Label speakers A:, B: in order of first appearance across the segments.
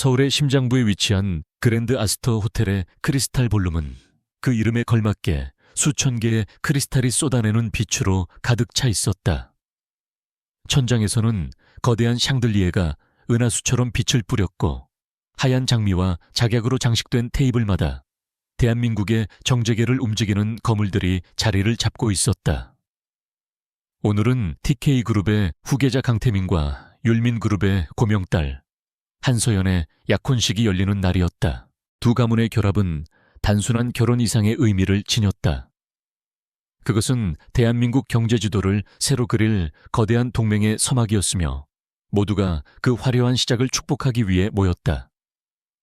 A: 서울의 심장부에 위치한 그랜드 아스터 호텔의 크리스탈 볼룸은 그 이름에 걸맞게 수천 개의 크리스탈이 쏟아내는 빛으로 가득 차 있었다. 천장에서는 거대한 샹들리에가 은하수처럼 빛을 뿌렸고 하얀 장미와 작약으로 장식된 테이블마다 대한민국의 정재계를 움직이는 거물들이 자리를 잡고 있었다. 오늘은 TK그룹의 후계자 강태민과 율민그룹의 고명딸 한서연의 약혼식이 열리는 날이었다. 두 가문의 결합은 단순한 결혼 이상의 의미를 지녔다. 그것은 대한민국 경제 지도를 새로 그릴 거대한 동맹의 서막이었으며 모두가 그 화려한 시작을 축복하기 위해 모였다.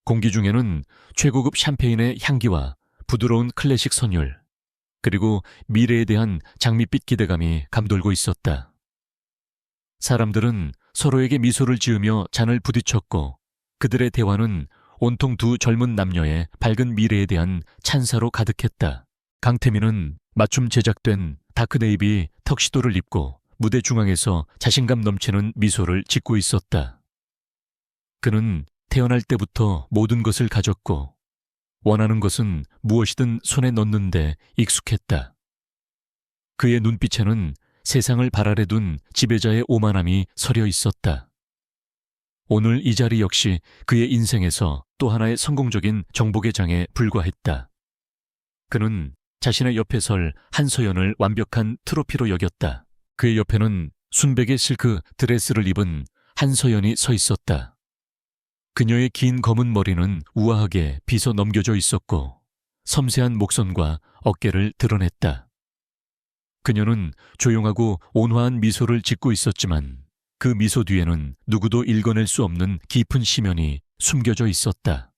A: 공기 중에는 최고급 샴페인의 향기와 부드러운 클래식 선율, 그리고 미래에 대한 장밋빛 기대감이 감돌고 있었다. 사람들은 서로에게 미소를 지으며 잔을 부딪혔고 그들의 대화는 온통 두 젊은 남녀의 밝은 미래에 대한 찬사로 가득했다. 강태민은 맞춤 제작된 다크네이비 턱시도를 입고 무대 중앙에서 자신감 넘치는 미소를 짓고 있었다. 그는 태어날 때부터 모든 것을 가졌고 원하는 것은 무엇이든 손에 넣는데 익숙했다. 그의 눈빛에는 세상을 발 아래 둔 지배자의 오만함이 서려 있었다. 오늘 이 자리 역시 그의 인생에서 또 하나의 성공적인 정복의 장에 불과했다. 그는 자신의 옆에 설 한서연을 완벽한 트로피로 여겼다. 그의 옆에는 순백의 실크 드레스를 입은 한서연이 서 있었다. 그녀의 긴 검은 머리는 우아하게 빗어 넘겨져 있었고 섬세한 목선과 어깨를 드러냈다. 그녀는 조용하고 온화한 미소를 짓고 있었지만 그 미소 뒤에는 누구도 읽어낼 수 없는 깊은 심연이 숨겨져 있었다.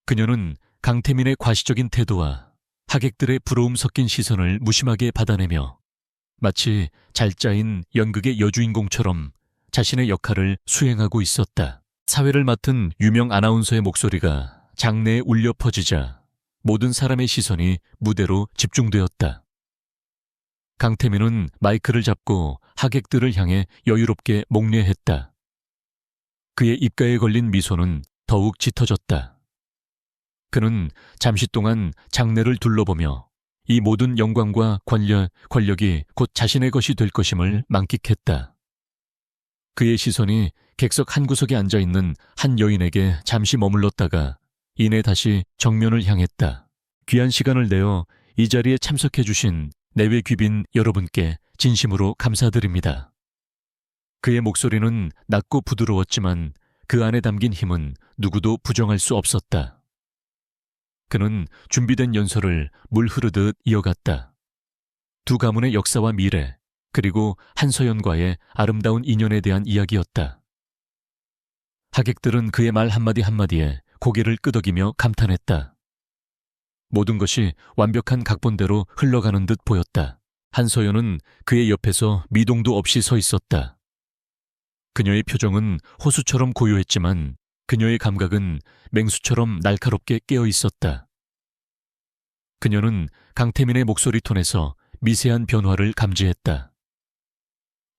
A: 그녀는 강태민의 과시적인 태도와 하객들의 부러움 섞인 시선을 무심하게 받아내며 마치 잘 짜인 연극의 여주인공처럼 자신의 역할을 수행하고 있었다. 사회를 맡은 유명 아나운서의 목소리가 장내에 울려 퍼지자 모든 사람의 시선이 무대로 집중되었다. 강태민은 마이크를 잡고 하객들을 향해 여유롭게 목례했다. 그의 입가에 걸린 미소는 더욱 짙어졌다. 그는 잠시 동안 장내를 둘러보며 이 모든 영광과 권력이 곧 자신의 것이 될 것임을 만끽했다. 그의 시선이 객석 한 구석에 앉아있는 한 여인에게 잠시 머물렀다가 이내 다시 정면을 향했다. 귀한 시간을 내어 이 자리에 참석해 주신 내외 귀빈 여러분께 진심으로 감사드립니다. 그의 목소리는 낮고 부드러웠지만 그 안에 담긴 힘은 누구도 부정할 수 없었다. 그는 준비된 연설을 물 흐르듯 이어갔다. 두 가문의 역사와 미래, 그리고 한서연과의 아름다운 인연에 대한 이야기였다. 하객들은 그의 말 한마디 한마디에 고개를 끄덕이며 감탄했다. 모든 것이 완벽한 각본대로 흘러가는 듯 보였다. 한서연은 그의 옆에서 미동도 없이 서 있었다. 그녀의 표정은 호수처럼 고요했지만 그녀의 감각은 맹수처럼 날카롭게 깨어 있었다. 그녀는 강태민의 목소리 톤에서 미세한 변화를 감지했다.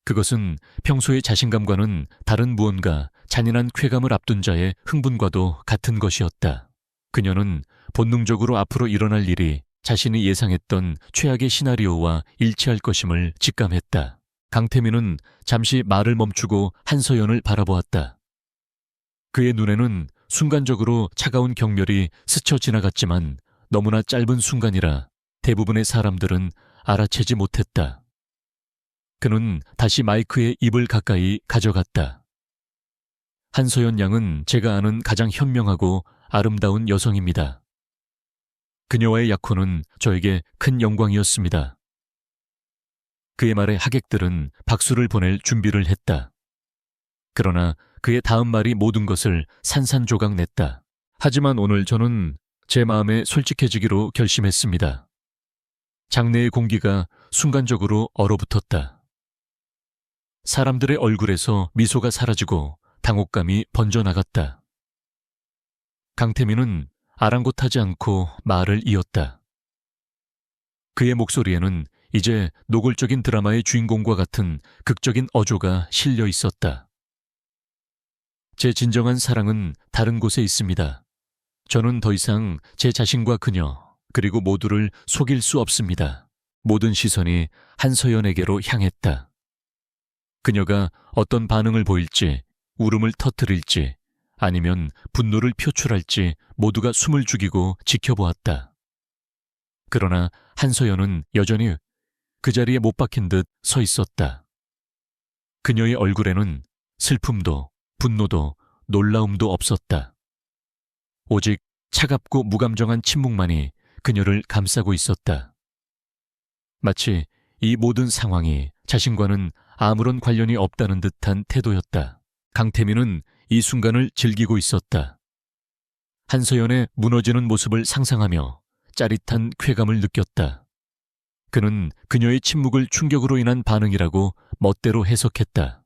A: 그것은 평소의 자신감과는 다른 무언가 잔인한 쾌감을 앞둔 자의 흥분과도 같은 것이었다. 그녀는 본능적으로 앞으로 일어날 일이 자신이 예상했던 최악의 시나리오와 일치할 것임을 직감했다. 강태민은 잠시 말을 멈추고 한서연을 바라보았다. 그의 눈에는 순간적으로 차가운 경멸이 스쳐 지나갔지만 너무나 짧은 순간이라 대부분의 사람들은 알아채지 못했다. 그는 다시 마이크에 입을 가까이 가져갔다. 한서연 양은 제가 아는 가장 현명하고 아름다운 여성입니다. 그녀와의 약혼은 저에게 큰 영광이었습니다. 그의 말에 하객들은 박수를 보낼 준비를 했다. 그러나 그의 다음 말이 모든 것을 산산조각 냈다. 하지만 오늘 저는 제 마음에 솔직해지기로 결심했습니다. 장내의 공기가 순간적으로 얼어붙었다. 사람들의 얼굴에서 미소가 사라지고 당혹감이 번져나갔다. 강태민은 아랑곳하지 않고 말을 이었다. 그의 목소리에는 이제 노골적인 드라마의 주인공과 같은 극적인 어조가 실려 있었다. 제 진정한 사랑은 다른 곳에 있습니다. 저는 더 이상 제 자신과 그녀, 그리고 모두를 속일 수 없습니다. 모든 시선이 한서연에게로 향했다. 그녀가 어떤 반응을 보일지, 울음을 터뜨릴지, 아니면 분노를 표출할지 모두가 숨을 죽이고 지켜보았다. 그러나 한서연은 여전히 그 자리에 못 박힌 듯 서 있었다. 그녀의 얼굴에는 슬픔도 분노도 놀라움도 없었다. 오직 차갑고 무감정한 침묵만이 그녀를 감싸고 있었다. 마치 이 모든 상황이 자신과는 아무런 관련이 없다는 듯한 태도였다. 강태민은 이 순간을 즐기고 있었다. 한서연의 무너지는 모습을 상상하며 짜릿한 쾌감을 느꼈다. 그는 그녀의 침묵을 충격으로 인한 반응이라고 멋대로 해석했다.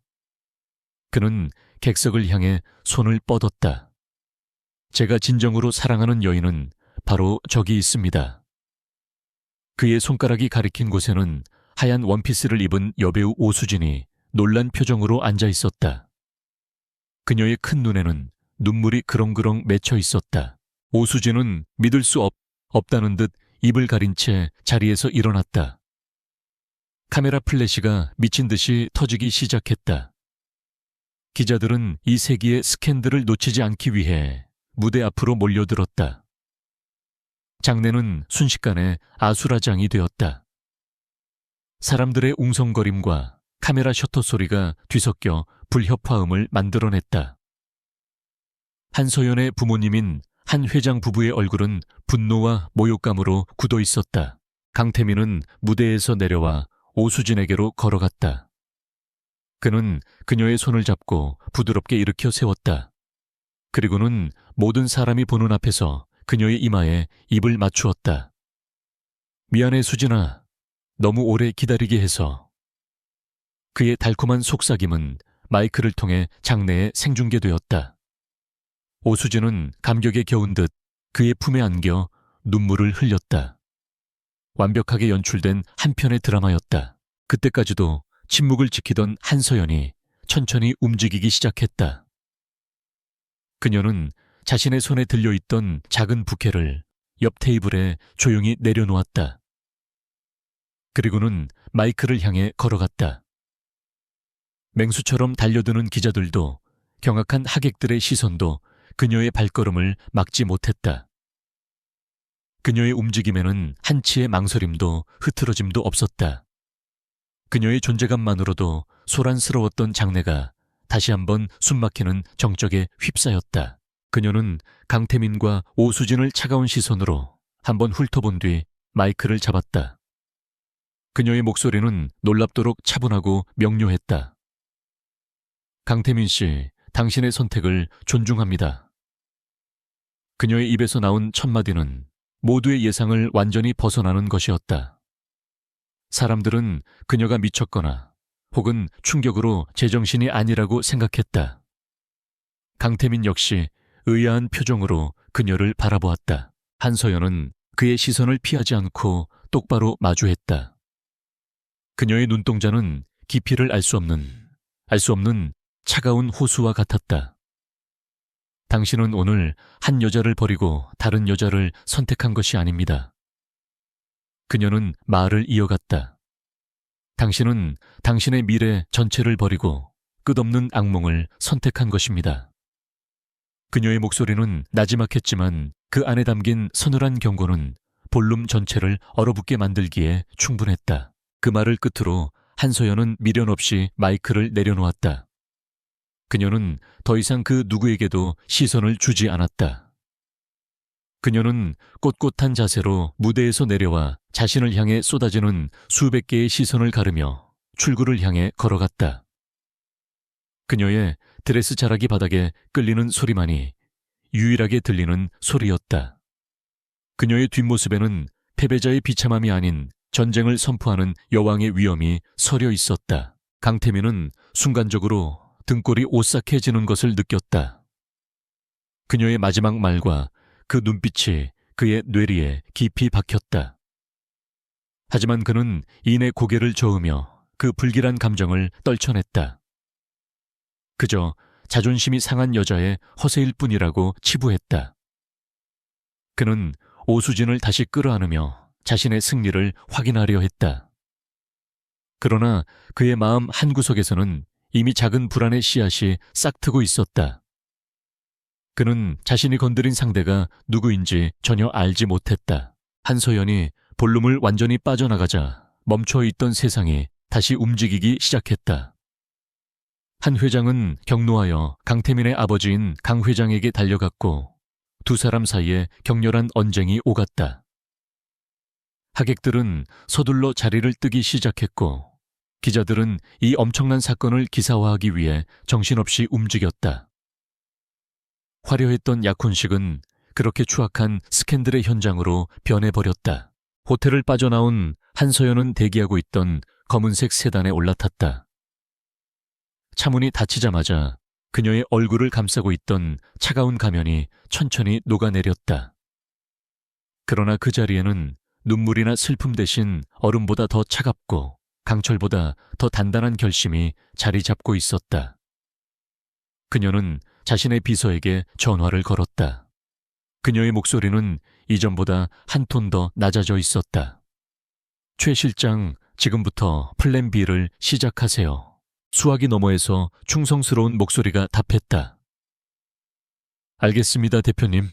A: 그는 객석을 향해 손을 뻗었다. 제가 진정으로 사랑하는 여인은 바로 저기 있습니다. 그의 손가락이 가리킨 곳에는 하얀 원피스를 입은 여배우 오수진이 놀란 표정으로 앉아 있었다. 그녀의 큰 눈에는 눈물이 그렁그렁 맺혀 있었다. 오수진은 믿을 수 없다는 듯 입을 가린 채 자리에서 일어났다. 카메라 플래시가 미친 듯이 터지기 시작했다. 기자들은 이 세기의 스캔들을 놓치지 않기 위해 무대 앞으로 몰려들었다. 장례는 순식간에 아수라장이 되었다. 사람들의 웅성거림과 카메라 셔터 소리가 뒤섞여 불협화음을 만들어냈다. 한서연의 부모님인 한 회장 부부의 얼굴은 분노와 모욕감으로 굳어 있었다. 강태민은 무대에서 내려와 오수진에게로 걸어갔다. 그는 그녀의 손을 잡고 부드럽게 일으켜 세웠다. 그리고는 모든 사람이 보는 앞에서 그녀의 이마에 입을 맞추었다. 미안해 수진아, 너무 오래 기다리게 해서. 그의 달콤한 속삭임은 마이크를 통해 장내에 생중계되었다. 오수진은 감격에 겨운 듯 그의 품에 안겨 눈물을 흘렸다. 완벽하게 연출된 한 편의 드라마였다. 그때까지도 침묵을 지키던 한서연이 천천히 움직이기 시작했다. 그녀는 자신의 손에 들려있던 작은 부케를 옆 테이블에 조용히 내려놓았다. 그리고는 마이크를 향해 걸어갔다. 맹수처럼 달려드는 기자들도 경악한 하객들의 시선도 그녀의 발걸음을 막지 못했다. 그녀의 움직임에는 한치의 망설임도 흐트러짐도 없었다. 그녀의 존재감만으로도 소란스러웠던 장내가 다시 한번 숨막히는 정적에 휩싸였다. 그녀는 강태민과 오수진을 차가운 시선으로 한번 훑어본 뒤 마이크를 잡았다. 그녀의 목소리는 놀랍도록 차분하고 명료했다. 강태민 씨, 당신의 선택을 존중합니다. 그녀의 입에서 나온 첫 마디는 모두의 예상을 완전히 벗어나는 것이었다. 사람들은 그녀가 미쳤거나 혹은 충격으로 제정신이 아니라고 생각했다. 강태민 역시 의아한 표정으로 그녀를 바라보았다. 한서연은 그의 시선을 피하지 않고 똑바로 마주했다. 그녀의 눈동자는 깊이를 알 수 없는 차가운 호수와 같았다. 당신은 오늘 한 여자를 버리고 다른 여자를 선택한 것이 아닙니다. 그녀는 말을 이어갔다. 당신은 당신의 미래 전체를 버리고 끝없는 악몽을 선택한 것입니다. 그녀의 목소리는 나지막했지만 그 안에 담긴 서늘한 경고는 볼륨 전체를 얼어붙게 만들기에 충분했다. 그 말을 끝으로 한서연은 미련 없이 마이크를 내려놓았다. 그녀는 더 이상 그 누구에게도 시선을 주지 않았다. 그녀는 꼿꼿한 자세로 무대에서 내려와 자신을 향해 쏟아지는 수백 개의 시선을 가르며 출구를 향해 걸어갔다. 그녀의 드레스 자락이 바닥에 끌리는 소리만이 유일하게 들리는 소리였다. 그녀의 뒷모습에는 패배자의 비참함이 아닌 전쟁을 선포하는 여왕의 위엄이 서려 있었다. 강태민은 순간적으로 등골이 오싹해지는 것을 느꼈다. 그녀의 마지막 말과 그 눈빛이 그의 뇌리에 깊이 박혔다. 하지만 그는 이내 고개를 저으며 그 불길한 감정을 떨쳐냈다. 그저 자존심이 상한 여자의 허세일 뿐이라고 치부했다. 그는 오수진을 다시 끌어안으며 자신의 승리를 확인하려 했다. 그러나 그의 마음 한구석에서는 이미 작은 불안의 씨앗이 싹트고 있었다. 그는 자신이 건드린 상대가 누구인지 전혀 알지 못했다. 한서연이 볼룸을 완전히 빠져나가자 멈춰 있던 세상이 다시 움직이기 시작했다. 한 회장은 격노하여 강태민의 아버지인 강 회장에게 달려갔고 두 사람 사이에 격렬한 언쟁이 오갔다. 하객들은 서둘러 자리를 뜨기 시작했고 기자들은 이 엄청난 사건을 기사화하기 위해 정신없이 움직였다. 화려했던 약혼식은 그렇게 추악한 스캔들의 현장으로 변해버렸다. 호텔을 빠져나온 한서연은 대기하고 있던 검은색 세단에 올라탔다. 차문이 닫히자마자 그녀의 얼굴을 감싸고 있던 차가운 가면이 천천히 녹아내렸다. 그러나 그 자리에는 눈물이나 슬픔 대신 얼음보다 더 차갑고 강철보다 더 단단한 결심이 자리 잡고 있었다. 그녀는 자신의 비서에게 전화를 걸었다. 그녀의 목소리는 이전보다 한 톤 더 낮아져 있었다. 최 실장, 지금부터 플랜 B를 시작하세요. 수화기 너머에서 충성스러운 목소리가 답했다. 알겠습니다, 대표님.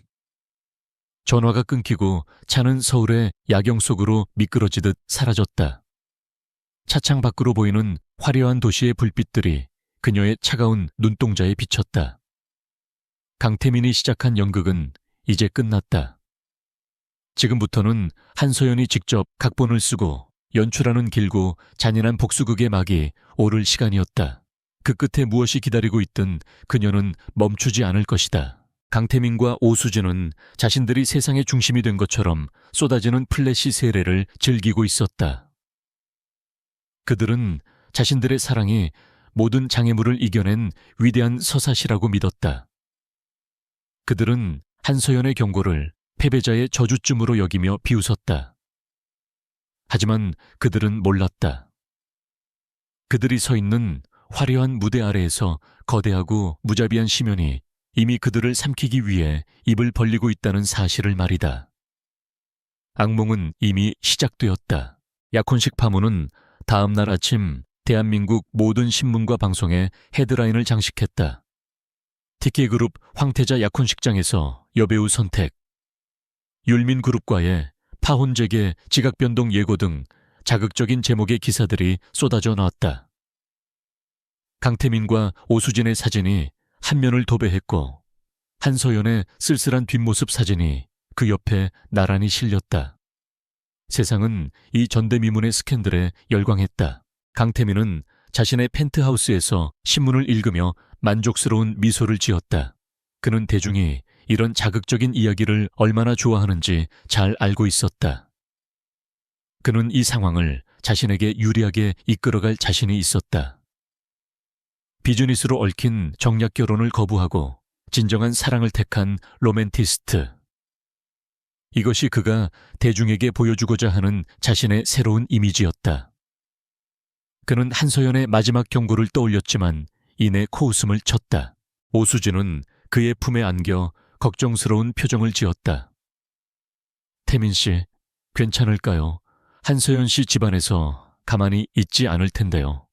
A: 전화가 끊기고 차는 서울의 야경 속으로 미끄러지듯 사라졌다. 차창 밖으로 보이는 화려한 도시의 불빛들이 그녀의 차가운 눈동자에 비쳤다. 강태민이 시작한 연극은 이제 끝났다. 지금부터는 한서연이 직접 각본을 쓰고 연출하는 길고 잔인한 복수극의 막이 오를 시간이었다. 그 끝에 무엇이 기다리고 있든 그녀는 멈추지 않을 것이다. 강태민과 오수진은 자신들이 세상의 중심이 된 것처럼 쏟아지는 플래시 세례를 즐기고 있었다. 그들은 자신들의 사랑이 모든 장애물을 이겨낸 위대한 서사시라고 믿었다. 그들은 한서연의 경고를 패배자의 저주쯤으로 여기며 비웃었다. 하지만 그들은 몰랐다. 그들이 서 있는 화려한 무대 아래에서 거대하고 무자비한 심연이 이미 그들을 삼키기 위해 입을 벌리고 있다는 사실을 말이다. 악몽은 이미 시작되었다. 약혼식 파문은 다음 날 아침 대한민국 모든 신문과 방송에 헤드라인을 장식했다. TK그룹 황태자 약혼식장에서 여배우 선택, 율민그룹과의 파혼재개 지각변동 예고 등 자극적인 제목의 기사들이 쏟아져 나왔다. 강태민과 오수진의 사진이 한 면을 도배했고 한서연의 쓸쓸한 뒷모습 사진이 그 옆에 나란히 실렸다. 세상은 이 전대미문의 스캔들에 열광했다. 강태민은 자신의 펜트하우스에서 신문을 읽으며 만족스러운 미소를 지었다. 그는 대중이 이런 자극적인 이야기를 얼마나 좋아하는지 잘 알고 있었다. 그는 이 상황을 자신에게 유리하게 이끌어갈 자신이 있었다. 비즈니스로 얽힌 정략 결혼을 거부하고 진정한 사랑을 택한 로맨티스트. 이것이 그가 대중에게 보여주고자 하는 자신의 새로운 이미지였다. 그는 한서연의 마지막 경고를 떠올렸지만 이내 코웃음을 쳤다. 오수진은 그의 품에 안겨 걱정스러운 표정을 지었다. 태민 씨, 괜찮을까요? 한서연 씨 집안에서 가만히 있지 않을 텐데요.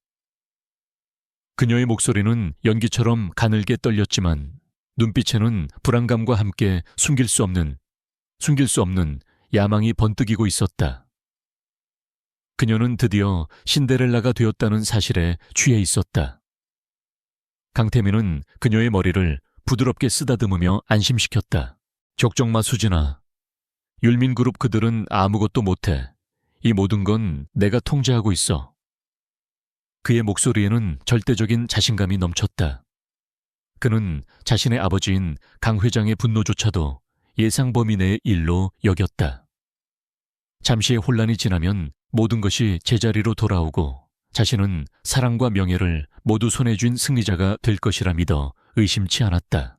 A: 그녀의 목소리는 연기처럼 가늘게 떨렸지만 눈빛에는 불안감과 함께 숨길 수 없는 야망이 번뜩이고 있었다. 그녀는 드디어 신데렐라가 되었다는 사실에 취해 있었다. 강태민은 그녀의 머리를 부드럽게 쓰다듬으며 안심시켰다. 걱정 마, 수진아. 율민그룹 그들은 아무것도 못해. 이 모든 건 내가 통제하고 있어. 그의 목소리에는 절대적인 자신감이 넘쳤다. 그는 자신의 아버지인 강 회장의 분노조차도 예상 범위 내의 일로 여겼다. 잠시의 혼란이 지나면 모든 것이 제자리로 돌아오고 자신은 사랑과 명예를 모두 손에 쥔 승리자가 될 것이라 믿어 의심치 않았다.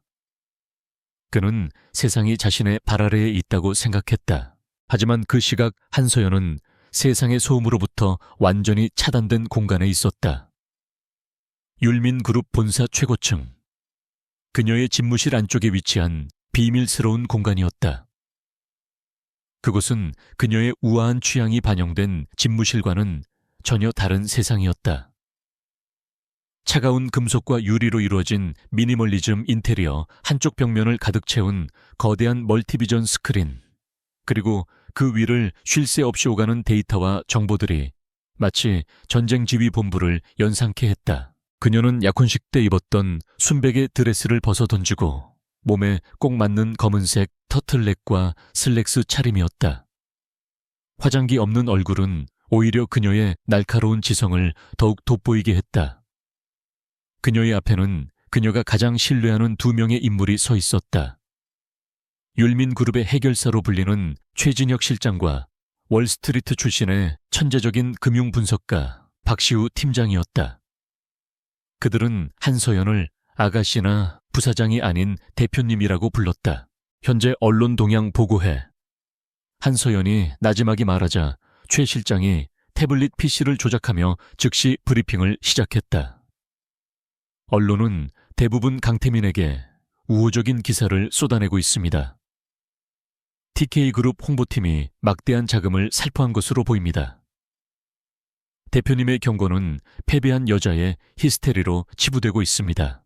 A: 그는 세상이 자신의 발 아래에 있다고 생각했다. 하지만 그 시각 한서연은 세상의 소음으로부터 완전히 차단된 공간에 있었다. 율민그룹 본사 최고층. 그녀의 집무실 안쪽에 위치한 비밀스러운 공간이었다. 그곳은 그녀의 우아한 취향이 반영된 집무실과는 전혀 다른 세상이었다. 차가운 금속과 유리로 이루어진 미니멀리즘 인테리어 한쪽 벽면을 가득 채운 거대한 멀티비전 스크린, 그리고 그 위를 쉴 새 없이 오가는 데이터와 정보들이 마치 전쟁 지휘 본부를 연상케 했다. 그녀는 약혼식 때 입었던 순백의 드레스를 벗어 던지고 몸에 꼭 맞는 검은색 터틀넥과 슬랙스 차림이었다. 화장기 없는 얼굴은 오히려 그녀의 날카로운 지성을 더욱 돋보이게 했다. 그녀의 앞에는 그녀가 가장 신뢰하는 두 명의 인물이 서 있었다. 율민그룹의 해결사로 불리는 최진혁 실장과 월스트리트 출신의 천재적인 금융분석가 박시우 팀장이었다. 그들은 한서연을 아가씨나 부사장이 아닌 대표님이라고 불렀다. 현재 언론 동향 보고해. 한서연이 나지막이 말하자 최 실장이 태블릿 PC를 조작하며 즉시 브리핑을 시작했다. 언론은 대부분 강태민에게 우호적인 기사를 쏟아내고 있습니다. TK그룹 홍보팀이 막대한 자금을 살포한 것으로 보입니다. 대표님의 경고는 패배한 여자의 히스테리로 치부되고 있습니다.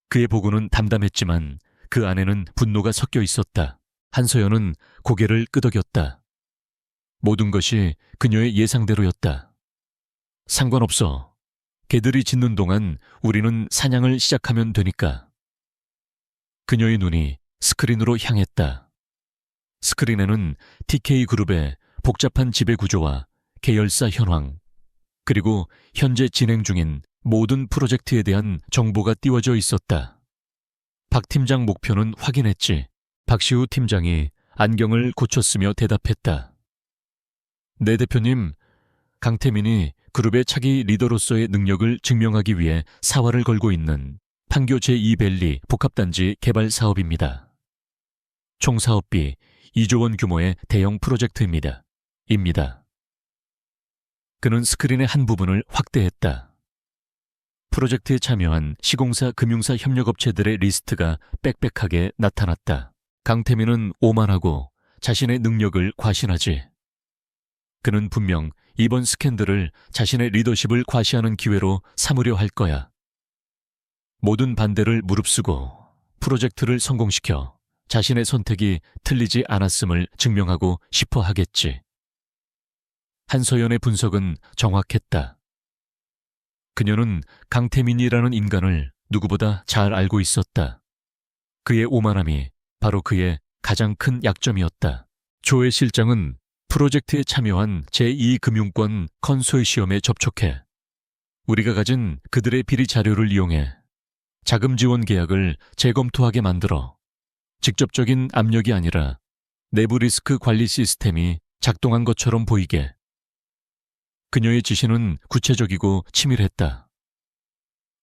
A: 그의 보고는 담담했지만 그 안에는 분노가 섞여 있었다. 한서연은 고개를 끄덕였다. 모든 것이 그녀의 예상대로였다. 상관없어. 개들이 짖는 동안 우리는 사냥을 시작하면 되니까. 그녀의 눈이 스크린으로 향했다. 스크린에는 TK그룹의 복잡한 지배 구조와 계열사 현황, 그리고 현재 진행 중인 모든 프로젝트에 대한 정보가 띄워져 있었다. 박 팀장 목표는 확인했지. 박시우 팀장이 안경을 고쳤으며 대답했다. 네 대표님, 강태민이 그룹의 차기 리더로서의 능력을 증명하기 위해 사활을 걸고 있는 판교 제2밸리 복합단지 개발 사업입니다. 총 사업비 2조 원 규모의 대형 프로젝트입니다. 그는 스크린의 한 부분을 확대했다. 프로젝트에 참여한 시공사 금융사 협력업체들의 리스트가 빽빽하게 나타났다. 강태민은 오만하고 자신의 능력을 과신하지. 그는 분명 이번 스캔들을 자신의 리더십을 과시하는 기회로 삼으려 할 거야. 모든 반대를 무릅쓰고 프로젝트를 성공시켜 자신의 선택이 틀리지 않았음을 증명하고 싶어 하겠지. 한서연의 분석은 정확했다. 그녀는 강태민이라는 인간을 누구보다 잘 알고 있었다. 그의 오만함이 바로 그의 가장 큰 약점이었다. 조의 실장은 프로젝트에 참여한 제2금융권 컨소시엄에 접촉해 우리가 가진 그들의 비리 자료를 이용해 자금 지원 계약을 재검토하게 만들어 직접적인 압력이 아니라 내부 리스크 관리 시스템이 작동한 것처럼 보이게. 그녀의 지시는 구체적이고 치밀했다.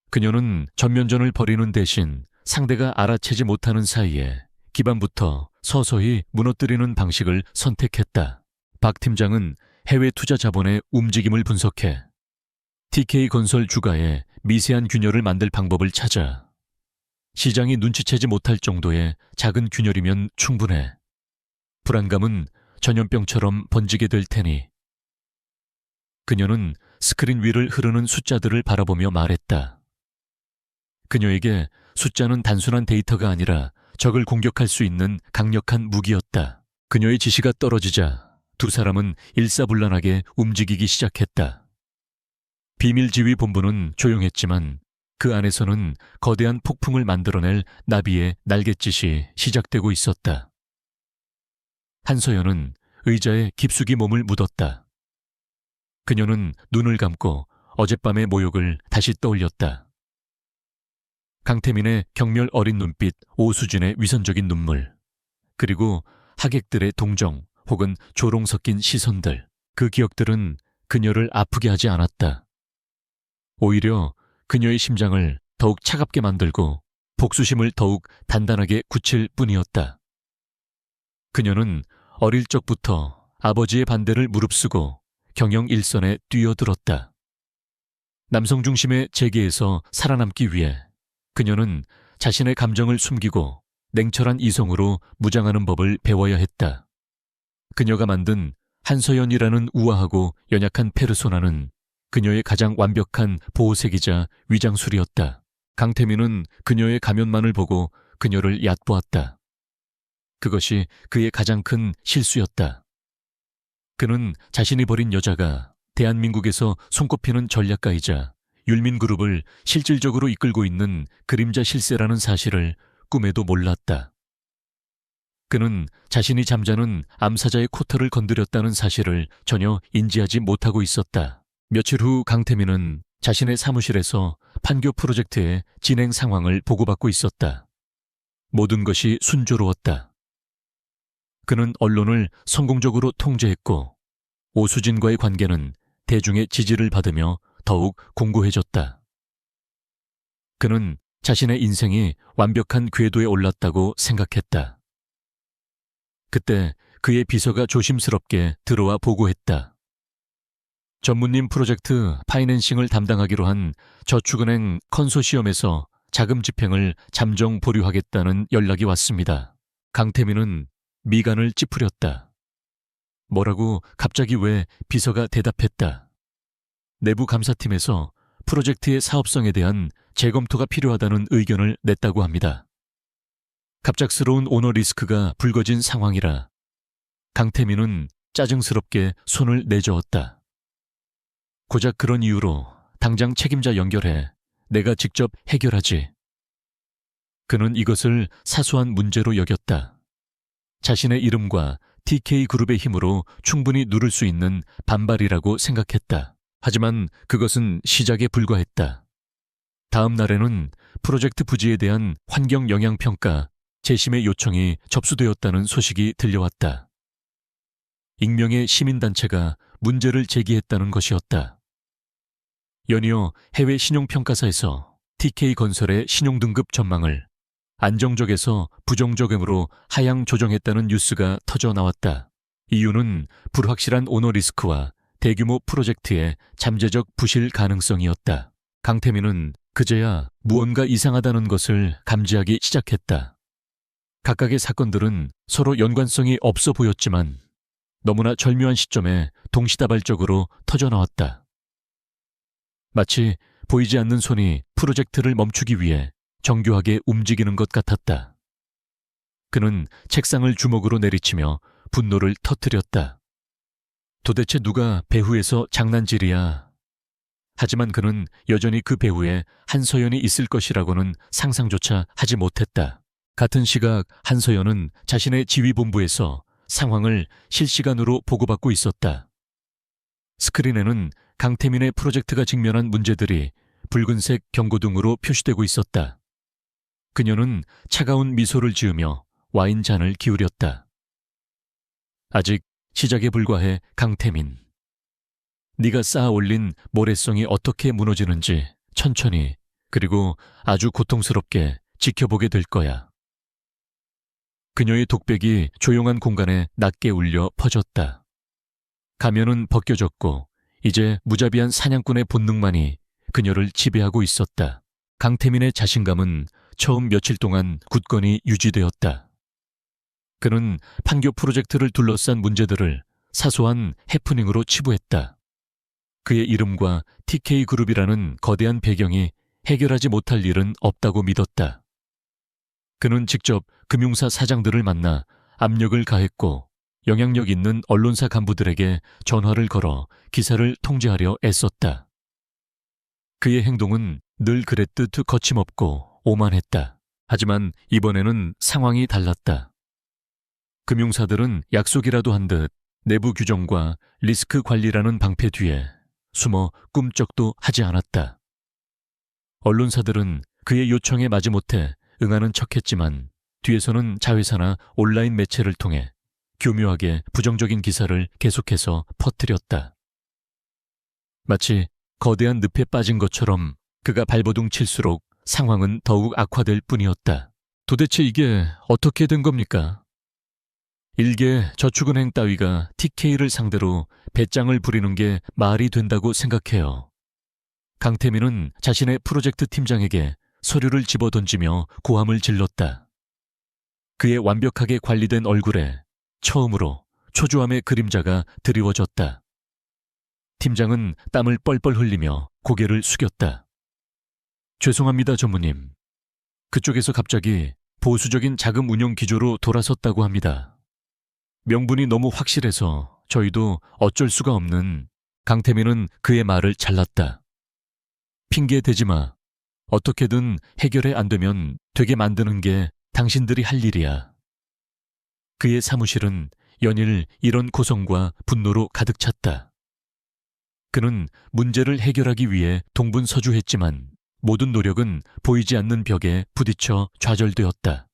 A: 그녀는 전면전을 벌이는 대신 상대가 알아채지 못하는 사이에 기반부터 서서히 무너뜨리는 방식을 선택했다. 박 팀장은 해외 투자 자본의 움직임을 분석해 TK건설 주가에 미세한 균열을 만들 방법을 찾아 시장이 눈치채지 못할 정도의 작은 균열이면 충분해. 불안감은 전염병처럼 번지게 될 테니. 그녀는 스크린 위를 흐르는 숫자들을 바라보며 말했다. 그녀에게 숫자는 단순한 데이터가 아니라 적을 공격할 수 있는 강력한 무기였다. 그녀의 지시가 떨어지자 두 사람은 일사불란하게 움직이기 시작했다. 비밀지휘본부는 조용했지만 그 안에서는 거대한 폭풍을 만들어낼 나비의 날갯짓이 시작되고 있었다. 한서연은 의자에 깊숙이 몸을 묻었다. 그녀는 눈을 감고 어젯밤의 모욕을 다시 떠올렸다. 강태민의 경멸 어린 눈빛, 오수진의 위선적인 눈물, 그리고 하객들의 동정 혹은 조롱 섞인 시선들, 그 기억들은 그녀를 아프게 하지 않았다. 오히려 그녀의 심장을 더욱 차갑게 만들고 복수심을 더욱 단단하게 굳힐 뿐이었다. 그녀는 어릴 적부터 아버지의 반대를 무릅쓰고 경영 일선에 뛰어들었다. 남성 중심의 재계에서 살아남기 위해 그녀는 자신의 감정을 숨기고 냉철한 이성으로 무장하는 법을 배워야 했다. 그녀가 만든 한서연이라는 우아하고 연약한 페르소나는 그녀의 가장 완벽한 보호색이자 위장술이었다. 강태민은 그녀의 가면만을 보고 그녀를 얕보았다. 그것이 그의 가장 큰 실수였다. 그는 자신이 버린 여자가 대한민국에서 손꼽히는 전략가이자 율민그룹을 실질적으로 이끌고 있는 그림자 실세라는 사실을 꿈에도 몰랐다. 그는 자신이 잠자는 암사자의 코털을 건드렸다는 사실을 전혀 인지하지 못하고 있었다. 며칠 후 강태민은 자신의 사무실에서 판교 프로젝트의 진행 상황을 보고받고 있었다. 모든 것이 순조로웠다. 그는 언론을 성공적으로 통제했고 오수진과의 관계는 대중의 지지를 받으며 더욱 공고해졌다. 그는 자신의 인생이 완벽한 궤도에 올랐다고 생각했다. 그때 그의 비서가 조심스럽게 들어와 보고했다. 전무님 프로젝트 파이낸싱을 담당하기로 한 저축은행 컨소시엄에서 자금 집행을 잠정 보류하겠다는 연락이 왔습니다. 강태민은 미간을 찌푸렸다. 뭐라고 갑자기 왜 비서가 대답했다. 내부 감사팀에서 프로젝트의 사업성에 대한 재검토가 필요하다는 의견을 냈다고 합니다. 갑작스러운 오너 리스크가 불거진 상황이라 강태민은 짜증스럽게 손을 내저었다. 고작 그런 이유로 당장 책임자 연결해 내가 직접 해결하지. 그는 이것을 사소한 문제로 여겼다. 자신의 이름과 TK그룹의 힘으로 충분히 누를 수 있는 반발이라고 생각했다. 하지만 그것은 시작에 불과했다. 다음 날에는 프로젝트 부지에 대한 환경 영향평가 재심의 요청이 접수되었다는 소식이 들려왔다. 익명의 시민단체가 문제를 제기했다는 것이었다. 연이어 해외 신용평가사에서 TK건설의 신용등급 전망을 안정적에서 부정적으로 하향 조정했다는 뉴스가 터져 나왔다. 이유는 불확실한 오너 리스크와 대규모 프로젝트의 잠재적 부실 가능성이었다. 강태민은 그제야 무언가 이상하다는 것을 감지하기 시작했다. 각각의 사건들은 서로 연관성이 없어 보였지만 너무나 절묘한 시점에 동시다발적으로 터져나왔다. 마치 보이지 않는 손이 프로젝트를 멈추기 위해 정교하게 움직이는 것 같았다. 그는 책상을 주먹으로 내리치며 분노를 터뜨렸다. 도대체 누가 배후에서 장난질이야. 하지만 그는 여전히 그 배후에 한서연이 있을 것이라고는 상상조차 하지 못했다. 같은 시각 한서연은 자신의 지휘본부에서 상황을 실시간으로 보고받고 있었다. 스크린에는 강태민의 프로젝트가 직면한 문제들이 붉은색 경고등으로 표시되고 있었다. 그녀는 차가운 미소를 지으며 와인잔을 기울였다. 아직 시작에 불과해 강태민. 네가 쌓아 올린 모래성이 어떻게 무너지는지 천천히 그리고 아주 고통스럽게 지켜보게 될 거야. 그녀의 독백이 조용한 공간에 낮게 울려 퍼졌다. 가면은 벗겨졌고 이제 무자비한 사냥꾼의 본능만이 그녀를 지배하고 있었다. 강태민의 자신감은 처음 며칠 동안 굳건히 유지되었다. 그는 판교 프로젝트를 둘러싼 문제들을 사소한 해프닝으로 치부했다. 그의 이름과 TK그룹이라는 거대한 배경이 해결하지 못할 일은 없다고 믿었다. 그는 직접 금융사 사장들을 만나 압력을 가했고 영향력 있는 언론사 간부들에게 전화를 걸어 기사를 통제하려 애썼다. 그의 행동은 늘 그랬듯 거침없고 오만했다. 하지만 이번에는 상황이 달랐다. 금융사들은 약속이라도 한 듯 내부 규정과 리스크 관리라는 방패 뒤에 숨어 꿈쩍도 하지 않았다. 언론사들은 그의 요청에 마지못해 응하는 척했지만 뒤에서는 자회사나 온라인 매체를 통해 교묘하게 부정적인 기사를 계속해서 퍼뜨렸다. 마치 거대한 늪에 빠진 것처럼 그가 발버둥 칠수록 상황은 더욱 악화될 뿐이었다. 도대체 이게 어떻게 된 겁니까? 일개 저축은행 따위가 TK를 상대로 배짱을 부리는 게 말이 된다고 생각해요. 강태민은 자신의 프로젝트 팀장에게 서류를 집어던지며 고함을 질렀다. 그의 완벽하게 관리된 얼굴에 처음으로 초조함의 그림자가 드리워졌다. 팀장은 땀을 뻘뻘 흘리며 고개를 숙였다. 죄송합니다, 전무님. 그쪽에서 갑자기 보수적인 자금 운용 기조로 돌아섰다고 합니다. 명분이 너무 확실해서 저희도 어쩔 수가 없는. 강태민은 그의 말을 잘랐다. 핑계 대지 마. 어떻게든 해결이 안 되면 되게 만드는 게 당신들이 할 일이야. 그의 사무실은 연일 이런 고성과 분노로 가득 찼다. 그는 문제를 해결하기 위해 동분서주했지만 모든 노력은 보이지 않는 벽에 부딪혀 좌절되었다.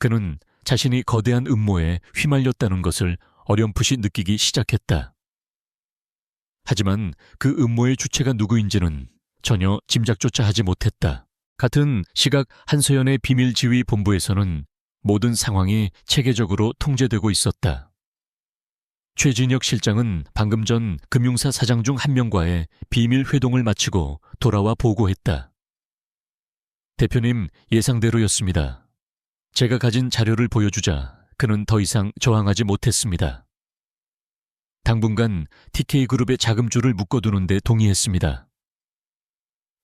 A: 그는 자신이 거대한 음모에 휘말렸다는 것을 어렴풋이 느끼기 시작했다. 하지만 그 음모의 주체가 누구인지는 전혀 짐작조차 하지 못했다. 같은 시각 한서연의 비밀지휘 본부에서는 모든 상황이 체계적으로 통제되고 있었다. 최진혁 실장은 방금 전 금융사 사장 중 한 명과의 비밀 회동을 마치고 돌아와 보고했다. 대표님, 예상대로였습니다. 제가 가진 자료를 보여주자 그는 더 이상 저항하지 못했습니다. 당분간 TK그룹의 자금줄을 묶어두는 데 동의했습니다.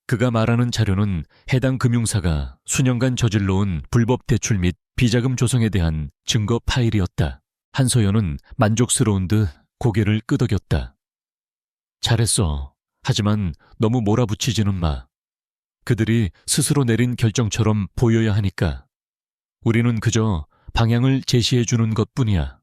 A: 그가 말하는 자료는 해당 금융사가 수년간 저질러온 불법 대출 및 비자금 조성에 대한 증거 파일이었다. 한서연은 만족스러운 듯 고개를 끄덕였다. 잘했어. 하지만 너무 몰아붙이지는 마. 그들이 스스로 내린 결정처럼 보여야 하니까. 우리는 그저 방향을 제시해주는 것뿐이야.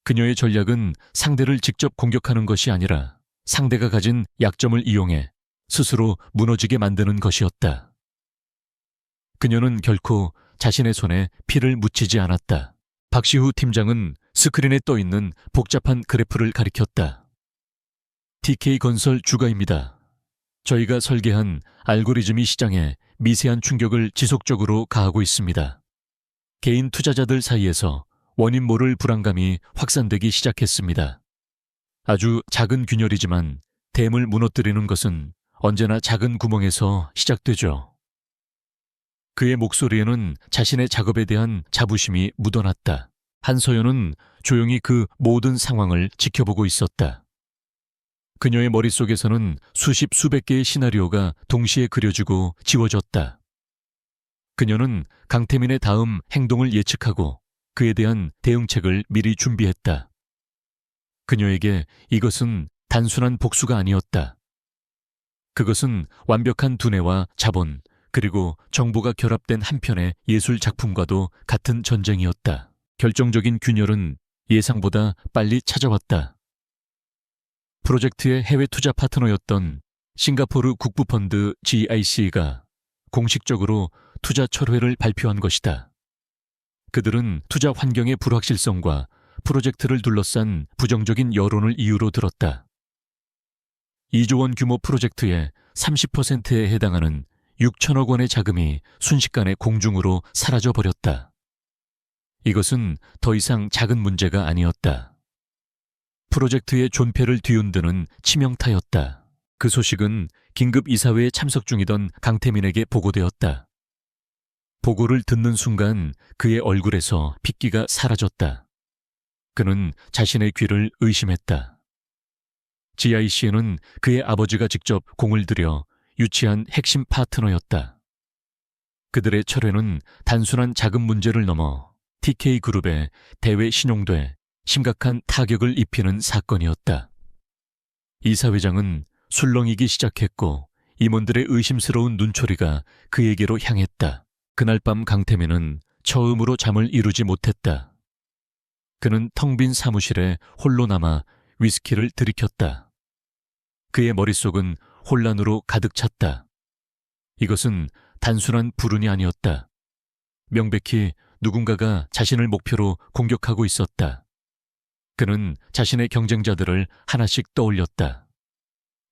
A: 그녀의 전략은 상대를 직접 공격하는 것이 아니라 상대가 가진 약점을 이용해 스스로 무너지게 만드는 것이었다. 그녀는 결코 자신의 손에 피를 묻히지 않았다. 박시후 팀장은 스크린에 떠있는 복잡한 그래프를 가리켰다. TK건설 주가입니다. 저희가 설계한 알고리즘이 시장에 미세한 충격을 지속적으로 가하고 있습니다. 개인 투자자들 사이에서 원인 모를 불안감이 확산되기 시작했습니다. 아주 작은 균열이지만 댐을 무너뜨리는 것은 언제나 작은 구멍에서 시작되죠. 그의 목소리에는 자신의 작업에 대한 자부심이 묻어났다. 한서연은 조용히 그 모든 상황을 지켜보고 있었다. 그녀의 머릿속에서는 수십 수백 개의 시나리오가 동시에 그려지고 지워졌다. 그녀는 강태민의 다음 행동을 예측하고 그에 대한 대응책을 미리 준비했다. 그녀에게 이것은 단순한 복수가 아니었다. 그것은 완벽한 두뇌와 자본, 그리고 정보가 결합된 한편의 예술 작품과도 같은 전쟁이었다. 결정적인 균열은 예상보다 빨리 찾아왔다. 프로젝트의 해외 투자 파트너였던 싱가포르 국부펀드 GIC가 공식적으로 투자 철회를 발표한 것이다. 그들은 투자 환경의 불확실성과 프로젝트를 둘러싼 부정적인 여론을 이유로 들었다. 2조 원 규모 프로젝트의 30%에 해당하는 6천억 원의 자금이 순식간에 공중으로 사라져버렸다. 이것은 더 이상 작은 문제가 아니었다. 프로젝트의 존폐를 뒤흔드는 치명타였다. 그 소식은 긴급 이사회에 참석 중이던 강태민에게 보고되었다. 보고를 듣는 순간 그의 얼굴에서 핏기가 사라졌다. 그는 자신의 귀를 의심했다. GIC는 그의 아버지가 직접 공을 들여 유치한 핵심 파트너였다. 그들의 철회는 단순한 자금 문제를 넘어 TK그룹의 대외 신용도에 심각한 타격을 입히는 사건이었다. 이사회장은 술렁이기 시작했고 임원들의 의심스러운 눈초리가 그에게로 향했다. 그날 밤 강태민은 처음으로 잠을 이루지 못했다. 그는 텅 빈 사무실에 홀로 남아 위스키를 들이켰다. 그의 머릿속은 혼란으로 가득 찼다. 이것은 단순한 불운이 아니었다. 명백히 누군가가 자신을 목표로 공격하고 있었다. 그는 자신의 경쟁자들을 하나씩 떠올렸다.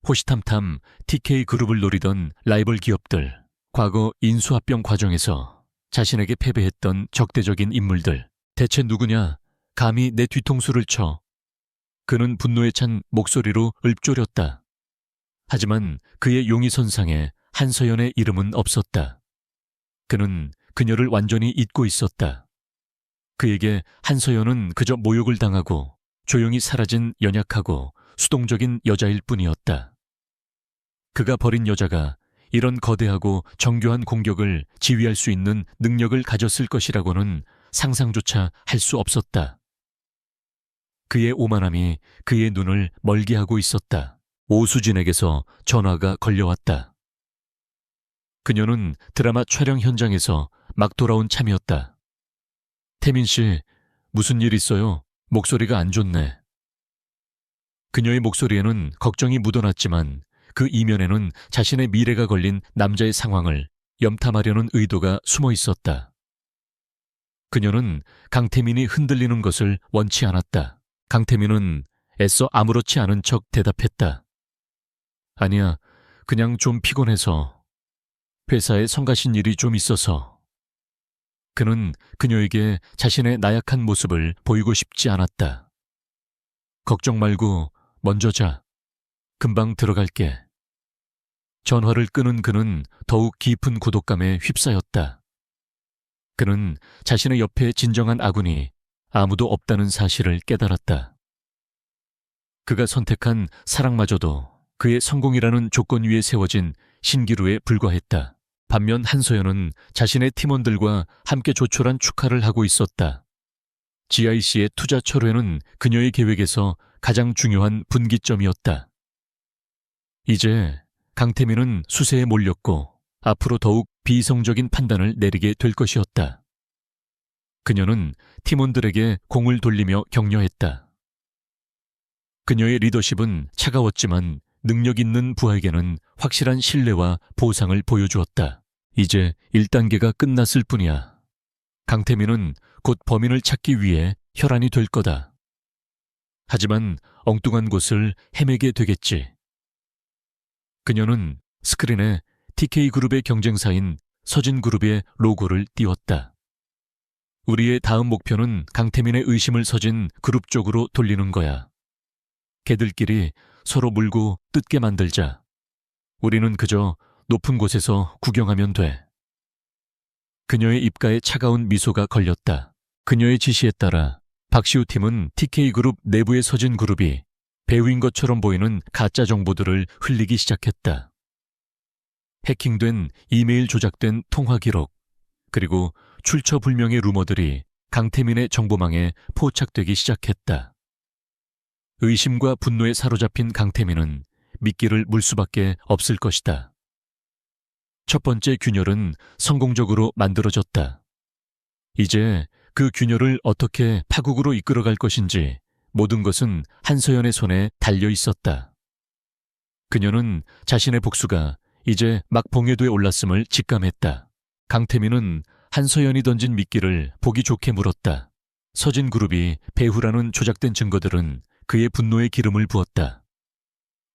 A: 호시탐탐 TK그룹을 노리던 라이벌 기업들, 과거 인수합병 과정에서 자신에게 패배했던 적대적인 인물들. 대체 누구냐? 감히 내 뒤통수를 쳐. 그는 분노에 찬 목소리로 읊조렸다. 하지만 그의 용의선상에 한서연의 이름은 없었다. 그는 그녀를 완전히 잊고 있었다. 그에게 한서연은 그저 모욕을 당하고 조용히 사라진 연약하고 수동적인 여자일 뿐이었다. 그가 버린 여자가 이런 거대하고 정교한 공격을 지휘할 수 있는 능력을 가졌을 것이라고는 상상조차 할 수 없었다. 그의 오만함이 그의 눈을 멀게 하고 있었다. 오수진에게서 전화가 걸려왔다. 그녀는 드라마 촬영 현장에서 막 돌아온 참이었다. 태민 씨, 무슨 일 있어요? 목소리가 안 좋네. 그녀의 목소리에는 걱정이 묻어났지만 그 이면에는 자신의 미래가 걸린 남자의 상황을 염탐하려는 의도가 숨어 있었다. 그녀는 강태민이 흔들리는 것을 원치 않았다. 강태민은 애써 아무렇지 않은 척 대답했다. 아니야, 그냥 좀 피곤해서. 회사에 성가신 일이 좀 있어서. 그는 그녀에게 자신의 나약한 모습을 보이고 싶지 않았다. 걱정 말고 먼저 자. 금방 들어갈게. 전화를 끊은 그는 더욱 깊은 고독감에 휩싸였다. 그는 자신의 옆에 진정한 아군이 아무도 없다는 사실을 깨달았다. 그가 선택한 사랑마저도 그의 성공이라는 조건 위에 세워진 신기루에 불과했다. 반면 한서연은 자신의 팀원들과 함께 조촐한 축하를 하고 있었다. GIC의 투자 철회는 그녀의 계획에서 가장 중요한 분기점이었다. 이제 강태민은 수세에 몰렸고 앞으로 더욱 비이성적인 판단을 내리게 될 것이었다. 그녀는 팀원들에게 공을 돌리며 격려했다. 그녀의 리더십은 차가웠지만 능력 있는 부하에게는 확실한 신뢰와 보상을 보여주었다. 이제 1단계가 끝났을 뿐이야. 강태민은 곧 범인을 찾기 위해 혈안이 될 거다. 하지만 엉뚱한 곳을 헤매게 되겠지. 그녀는 스크린에 TK그룹의 경쟁사인 서진그룹의 로고를 띄웠다. 우리의 다음 목표는 강태민의 의심을 서진 그룹 쪽으로 돌리는 거야. 걔들끼리 서로 물고 뜯게 만들자. 우리는 그저 높은 곳에서 구경하면 돼. 그녀의 입가에 차가운 미소가 걸렸다. 그녀의 지시에 따라 박시우 팀은 TK그룹 내부의 서진그룹이 배우인 것처럼 보이는 가짜 정보들을 흘리기 시작했다. 해킹된 이메일 조작된 통화 기록, 그리고 출처불명의 루머들이 강태민의 정보망에 포착되기 시작했다. 의심과 분노에 사로잡힌 강태민은 미끼를 물 수밖에 없을 것이다. 첫 번째 균열은 성공적으로 만들어졌다. 이제 그 균열을 어떻게 파국으로 이끌어갈 것인지 모든 것은 한서연의 손에 달려 있었다. 그녀는 자신의 복수가 이제 막 봉해도에 올랐음을 직감했다. 강태민은 한서연이 던진 미끼를 보기 좋게 물었다. 서진그룹이 배후라는 조작된 증거들은 그의 분노에 기름을 부었다.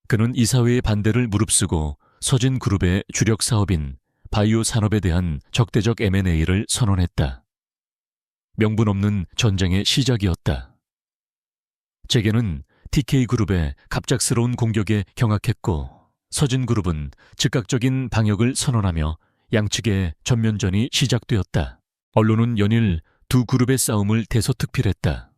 A: 그는 이사회의 반대를 무릅쓰고 서진그룹의 주력 사업인 바이오 산업에 대한 적대적 M&A를 선언했다. 명분 없는 전쟁의 시작이었다. 재계는 TK그룹의 갑작스러운 공격에 경악했고 서진그룹은 즉각적인 방역을 선언하며 양측의 전면전이 시작되었다. 언론은 연일 두 그룹의 싸움을 대서특필했다.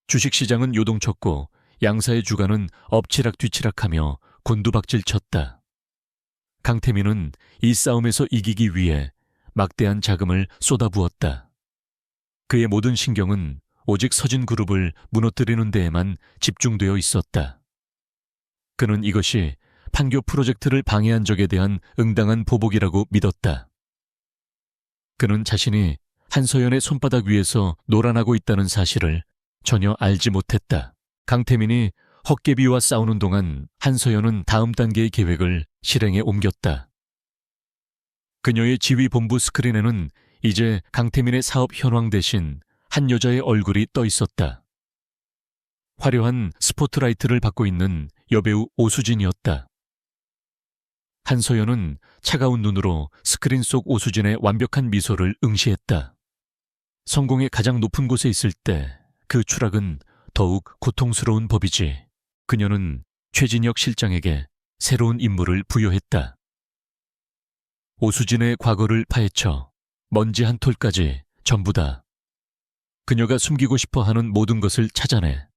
A: 주식시장은 요동쳤고 양사의 주가는 엎치락뒤치락하며 곤두박질 쳤다. 강태민은 이 싸움에서 이기기 위해 막대한 자금을 쏟아부었다. 그의 모든 신경은 오직 서진그룹을 무너뜨리는 데에만 집중되어 있었다. 그는 이것이 판교 프로젝트를 방해한 적에 대한 응당한 보복이라고 믿었다. 그는 자신이 한서연의 손바닥 위에서 놀아나고 있다는 사실을 전혀 알지 못했다. 강태민이 헛개비와 싸우는 동안 한서연은 다음 단계의 계획을 실행에 옮겼다. 그녀의 지휘본부 스크린에는 이제 강태민의 사업 현황 대신 한 여자의 얼굴이 떠 있었다. 화려한 스포트라이트를 받고 있는 여배우 오수진이었다. 한서연은 차가운 눈으로 스크린 속 오수진의 완벽한 미소를 응시했다. 성공의 가장 높은 곳에 있을 때 그 추락은 더욱 고통스러운 법이지. 그녀는 최진혁 실장에게 새로운 임무를 부여했다. 오수진의 과거를 파헤쳐 먼지 한 톨까지 전부 다 그녀가 숨기고 싶어 하는 모든 것을 찾아내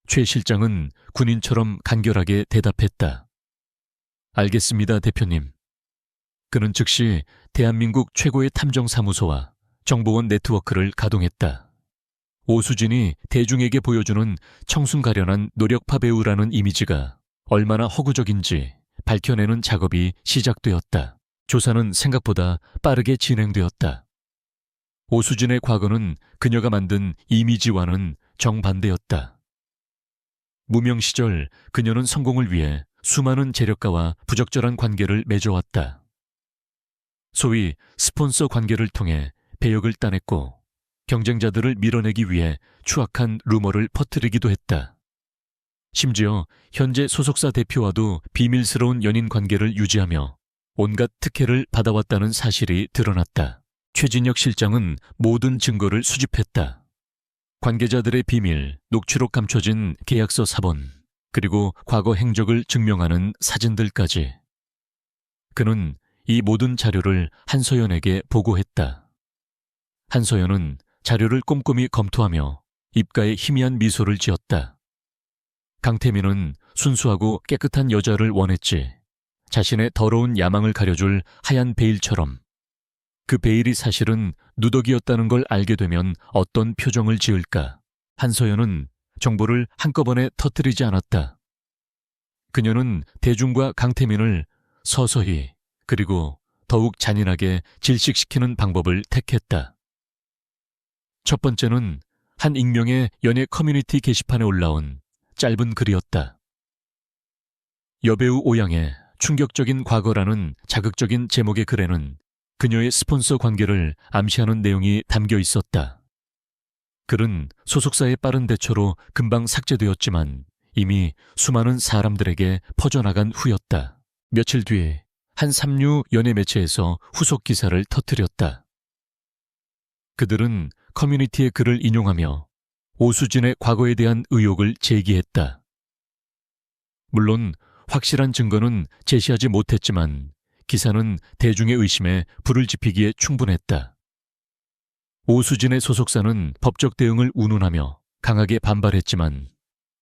A: 최 실장은 군인처럼 간결하게 대답했다. 알겠습니다, 대표님. 그는 즉시 대한민국 최고의 탐정사무소와 정보원 네트워크를 가동했다. 오수진이 대중에게 보여주는 청순가련한 노력파 배우라는 이미지가 얼마나 허구적인지 밝혀내는 작업이 시작되었다. 조사는 생각보다 빠르게 진행되었다. 오수진의 과거는 그녀가 만든 이미지와는 정반대였다. 무명 시절 그녀는 성공을 위해 수많은 재력가와 부적절한 관계를 맺어왔다. 소위 스폰서 관계를 통해 배역을 따냈고 경쟁자들을 밀어내기 위해 추악한 루머를 퍼뜨리기도 했다. 심지어 현재 소속사 대표와도 비밀스러운 연인 관계를 유지하며 온갖 특혜를 받아왔다는 사실이 드러났다. 최진혁 실장은 모든 증거를 수집했다. 관계자들의 비밀, 녹취록 감춰진 계약서 사본, 그리고 과거 행적을 증명하는 사진들까지. 그는 이 모든 자료를 한서연에게 보고했다. 한서연은 자료를 꼼꼼히 검토하며 입가에 희미한 미소를 지었다. 강태민은 순수하고 깨끗한 여자를 원했지. 자신의 더러운 야망을 가려줄 하얀 베일처럼. 그 베일이 사실은 누더기였다는 걸 알게 되면 어떤 표정을 지을까. 한서연은 정보를 한꺼번에 터뜨리지 않았다. 그녀는 대중과 강태민을 서서히 그리고 더욱 잔인하게 질식시키는 방법을 택했다. 첫 번째는 한 익명의 연예 커뮤니티 게시판에 올라온 짧은 글이었다. 여배우 오양의 충격적인 과거라는 자극적인 제목의 글에는 그녀의 스폰서 관계를 암시하는 내용이 담겨 있었다. 글은 소속사의 빠른 대처로 금방 삭제되었지만 이미 수많은 사람들에게 퍼져나간 후였다. 며칠 뒤에 한 삼류 연예 매체에서 후속 기사를 터뜨렸다. 그들은 커뮤니티의 글을 인용하며 오수진의 과거에 대한 의혹을 제기했다. 물론 확실한 증거는 제시하지 못했지만 기사는 대중의 의심에 불을 지피기에 충분했다. 오수진의 소속사는 법적 대응을 운운하며 강하게 반발했지만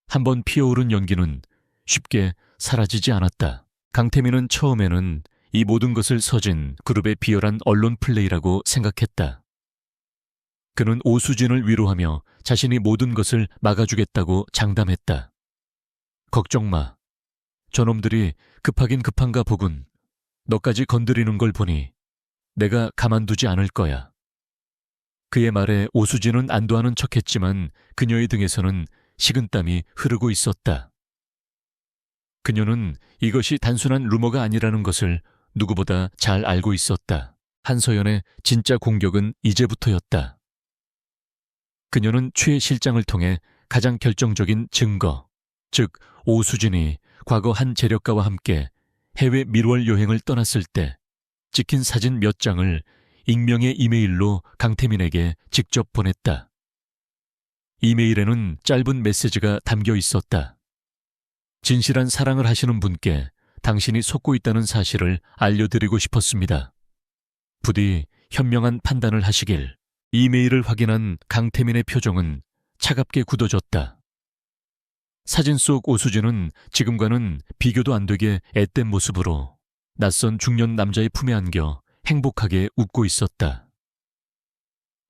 A: 한번 피어오른 연기는 쉽게 사라지지 않았다. 강태민은 처음에는 이 모든 것을 서진 그룹의 비열한 언론 플레이라고 생각했다. 그는 오수진을 위로하며 자신이 모든 것을 막아주겠다고 장담했다. 걱정 마. 저놈들이 급하긴 급한가 보군. 너까지 건드리는 걸 보니 내가 가만두지 않을 거야. 그의 말에 오수진은 안도하는 척했지만 그녀의 등에서는 식은땀이 흐르고 있었다. 그녀는 이것이 단순한 루머가 아니라는 것을 누구보다 잘 알고 있었다. 한서연의 진짜 공격은 이제부터였다. 그녀는 최 실장을 통해 가장 결정적인 증거, 즉 오수진이 과거 한 재력가와 함께 해외 밀월 여행을 떠났을 때 찍힌 사진 몇 장을 익명의 이메일로 강태민에게 직접 보냈다. 이메일에는 짧은 메시지가 담겨 있었다. 진실한 사랑을 하시는 분께 당신이 속고 있다는 사실을 알려드리고 싶었습니다. 부디 현명한 판단을 하시길. 이메일을 확인한 강태민의 표정은 차갑게 굳어졌다. 사진 속 오수진은 지금과는 비교도 안 되게 앳된 모습으로 낯선 중년 남자의 품에 안겨 행복하게 웃고 있었다.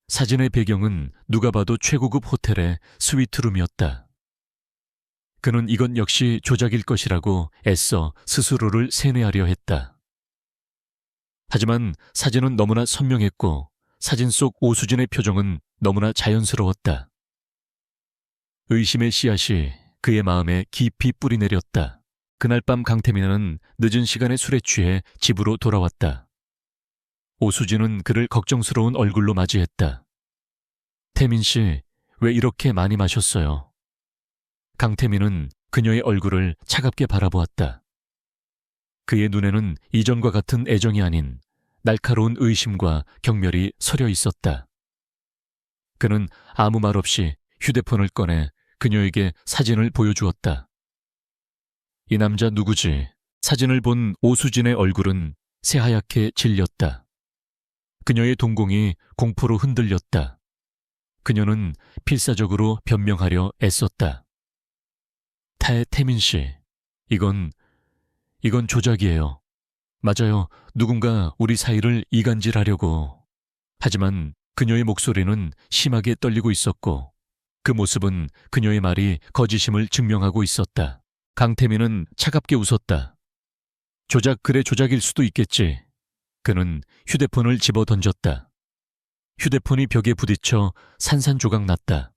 A: 사진의 배경은 누가 봐도 최고급 호텔의 스위트룸이었다. 그는 이건 역시 조작일 것이라고 애써 스스로를 세뇌하려 했다. 하지만 사진은 너무나 선명했고 사진 속 오수진의 표정은 너무나 자연스러웠다. 의심의 씨앗이 그의 마음에 깊이 뿌리내렸다. 그날 밤 강태민은 늦은 시간에 술에 취해 집으로 돌아왔다. 오수진은 그를 걱정스러운 얼굴로 맞이했다. 태민 씨, 왜 이렇게 많이 마셨어요? 강태민은 그녀의 얼굴을 차갑게 바라보았다. 그의 눈에는 이전과 같은 애정이 아닌 날카로운 의심과 경멸이 서려 있었다. 그는 아무 말 없이 휴대폰을 꺼내 그녀에게 사진을 보여주었다. 이 남자 누구지? 사진을 본 오수진의 얼굴은 새하얗게 질렸다. 그녀의 동공이 공포로 흔들렸다. 그녀는 필사적으로 변명하려 애썼다. 태민 씨, 이건 조작이에요. 맞아요. 누군가 우리 사이를 이간질하려고. 하지만 그녀의 목소리는 심하게 떨리고 있었고 그 모습은 그녀의 말이 거짓임을 증명하고 있었다. 강태민은 차갑게 웃었다. 그래 조작일 수도 있겠지. 그는 휴대폰을 집어 던졌다. 휴대폰이 벽에 부딪혀 산산조각 났다.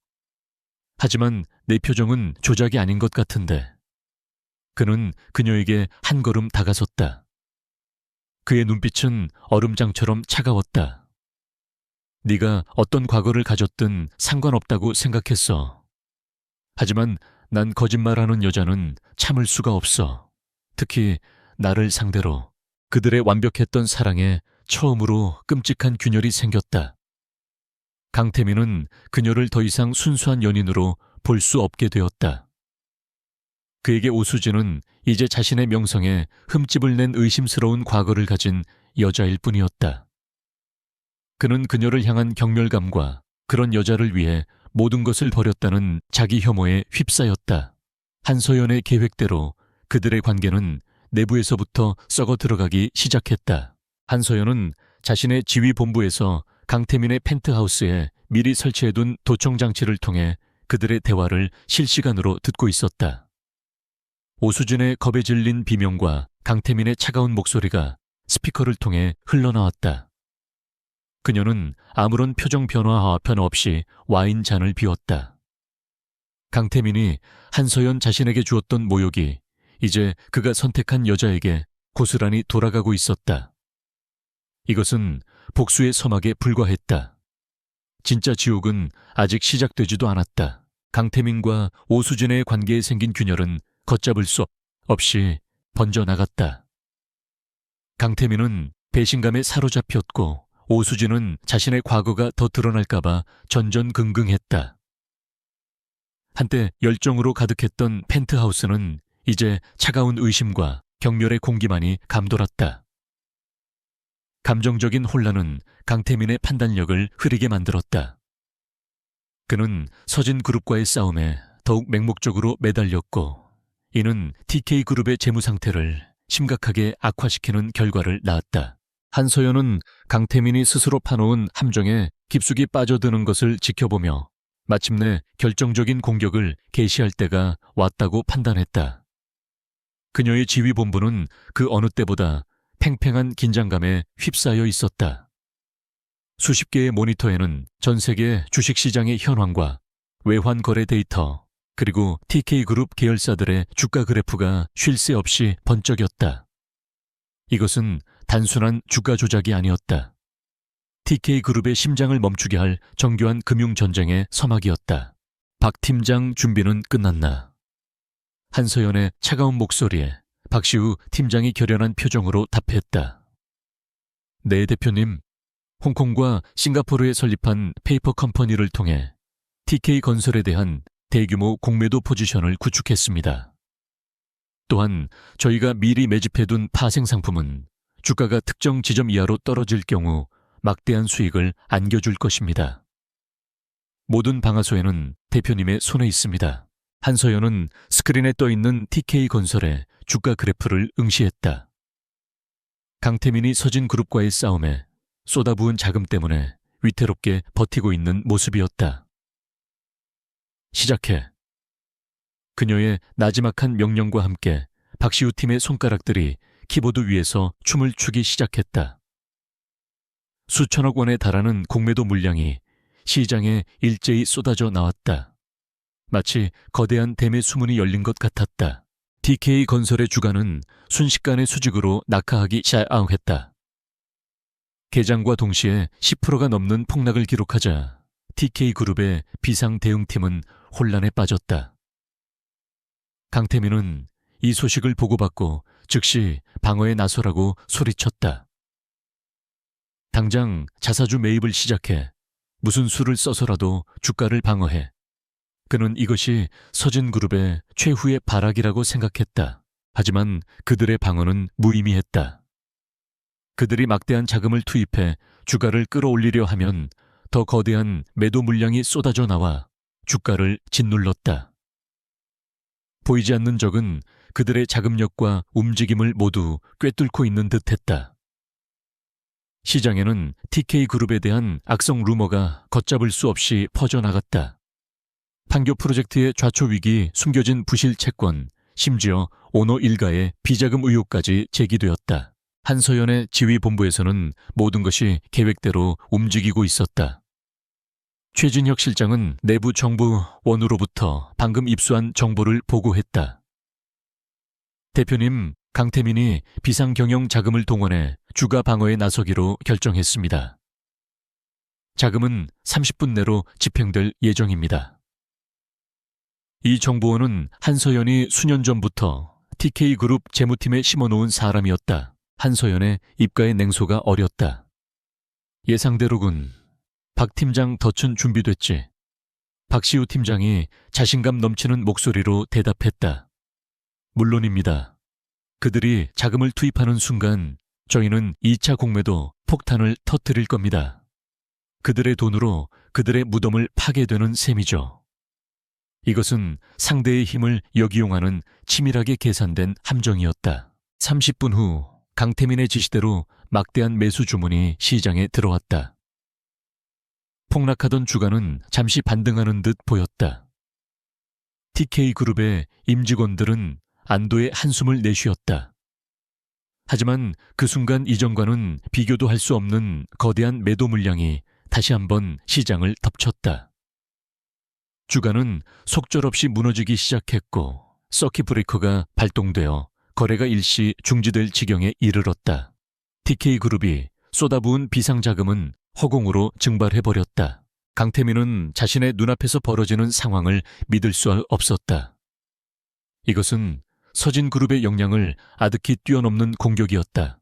A: 하지만 내 표정은 조작이 아닌 것 같은데. 그는 그녀에게 한 걸음 다가섰다. 그의 눈빛은 얼음장처럼 차가웠다. 네가 어떤 과거를 가졌든 상관없다고 생각했어. 하지만 난 거짓말하는 여자는 참을 수가 없어. 특히 나를 상대로. 그들의 완벽했던 사랑에 처음으로 끔찍한 균열이 생겼다. 강태민은 그녀를 더 이상 순수한 연인으로 볼 수 없게 되었다. 그에게 오수진은 이제 자신의 명성에 흠집을 낸 의심스러운 과거를 가진 여자일 뿐이었다. 그는 그녀를 향한 경멸감과 그런 여자를 위해 모든 것을 버렸다는 자기 혐오에 휩싸였다. 한서연의 계획대로 그들의 관계는 내부에서부터 썩어 들어가기 시작했다. 한서연은 자신의 지휘본부에서 강태민의 펜트하우스에 미리 설치해둔 도청장치를 통해 그들의 대화를 실시간으로 듣고 있었다. 오수진의 겁에 질린 비명과 강태민의 차가운 목소리가 스피커를 통해 흘러나왔다. 그녀는 아무런 표정 변화 없이 와인 잔을 비웠다. 강태민이 한서연 자신에게 주었던 모욕이 이제 그가 선택한 여자에게 고스란히 돌아가고 있었다. 이것은 복수의 서막에 불과했다. 진짜 지옥은 아직 시작되지도 않았다. 강태민과 오수진의 관계에 생긴 균열은 걷잡을 수 없이 번져나갔다. 강태민은 배신감에 사로잡혔고 오수진은 자신의 과거가 더 드러날까봐 전전긍긍했다. 한때 열정으로 가득했던 펜트하우스는 이제 차가운 의심과 경멸의 공기만이 감돌았다. 감정적인 혼란은 강태민의 판단력을 흐리게 만들었다. 그는 서진그룹과의 싸움에 더욱 맹목적으로 매달렸고 이는 TK그룹의 재무 상태를 심각하게 악화시키는 결과를 낳았다. 한서연은 강태민이 스스로 파놓은 함정에 깊숙이 빠져드는 것을 지켜보며 마침내 결정적인 공격을 개시할 때가 왔다고 판단했다. 그녀의 지휘본부는 그 어느 때보다 팽팽한 긴장감에 휩싸여 있었다. 수십 개의 모니터에는 전 세계 주식시장의 현황과 외환 거래 데이터, 그리고 TK그룹 계열사들의 주가 그래프가 쉴 새 없이 번쩍였다. 이것은 단순한 주가 조작이 아니었다. TK그룹의 심장을 멈추게 할 정교한 금융전쟁의 서막이었다. 박 팀장 준비는 끝났나? 한서연의 차가운 목소리에 박시우 팀장이 결연한 표정으로 답했다. 네, 대표님. 홍콩과 싱가포르에 설립한 페이퍼 컴퍼니를 통해 TK건설에 대한 대규모 공매도 포지션을 구축했습니다. 또한 저희가 미리 매집해둔 파생 상품은 주가가 특정 지점 이하로 떨어질 경우 막대한 수익을 안겨줄 것입니다. 모든 방아쇠는 대표님의 손에 있습니다. 한서연은 스크린에 떠있는 TK건설의 주가 그래프를 응시했다. 강태민이 서진그룹과의 싸움에 쏟아부은 자금 때문에 위태롭게 버티고 있는 모습이었다. 시작해. 그녀의 나지막한 명령과 함께 박시우 팀의 손가락들이 키보드 위에서 춤을 추기 시작했다. 수천억 원에 달하는 공매도 물량이 시장에 일제히 쏟아져 나왔다. 마치 거대한 댐의 수문이 열린 것 같았다. TK건설의 주가는 순식간의 수직으로 낙하하기 시작했다. 개장과 동시에 10%가 넘는 폭락을 기록하자 TK그룹의 비상대응팀은 혼란에 빠졌다. 강태민은 이 소식을 보고받고 즉시 방어에 나서라고 소리쳤다. 당장 자사주 매입을 시작해 무슨 수를 써서라도 주가를 방어해. 그는 이것이 서진그룹의 최후의 발악이라고 생각했다. 하지만 그들의 방어는 무의미했다. 그들이 막대한 자금을 투입해 주가를 끌어올리려 하면 더 거대한 매도 물량이 쏟아져 나와 주가를 짓눌렀다. 보이지 않는 적은 그들의 자금력과 움직임을 모두 꿰뚫고 있는 듯했다. 시장에는 TK그룹에 대한 악성 루머가 걷잡을 수 없이 퍼져나갔다. 판교 프로젝트의 좌초 위기, 숨겨진 부실 채권, 심지어 오너 일가의 비자금 의혹까지 제기되었다. 한서연의 지휘본부에서는 모든 것이 계획대로 움직이고 있었다. 최진혁 실장은 내부 정부원으로부터 방금 입수한 정보를 보고했다. 대표님, 강태민이 비상경영 자금을 동원해 주가 방어에 나서기로 결정했습니다. 자금은 30분 내로 집행될 예정입니다. 이 정보원은 한서연이 수년 전부터 TK그룹 재무팀에 심어놓은 사람이었다. 한서연의 입가의 냉소가 어렸다. 예상대로군. 박 팀장 덫은 준비됐지. 박시우 팀장이 자신감 넘치는 목소리로 대답했다. 물론입니다. 그들이 자금을 투입하는 순간 저희는 2차 공매도 폭탄을 터뜨릴 겁니다. 그들의 돈으로 그들의 무덤을 파괴되는 셈이죠. 이것은 상대의 힘을 역이용하는 치밀하게 계산된 함정이었다. 30분 후 강태민의 지시대로 막대한 매수 주문이 시장에 들어왔다. 폭락하던 주가는 잠시 반등하는 듯 보였다. TK그룹의 임직원들은 안도의 한숨을 내쉬었다. 하지만 그 순간 이전과는 비교도 할 수 없는 거대한 매도 물량이 다시 한번 시장을 덮쳤다. 주가는 속절없이 무너지기 시작했고 서킷 브레이커가 발동되어 거래가 일시 중지될 지경에 이르렀다. TK그룹이 쏟아부은 비상자금은 허공으로 증발해버렸다. 강태민은 자신의 눈앞에서 벌어지는 상황을 믿을 수 없었다. 이것은 서진그룹의 역량을 아득히 뛰어넘는 공격이었다.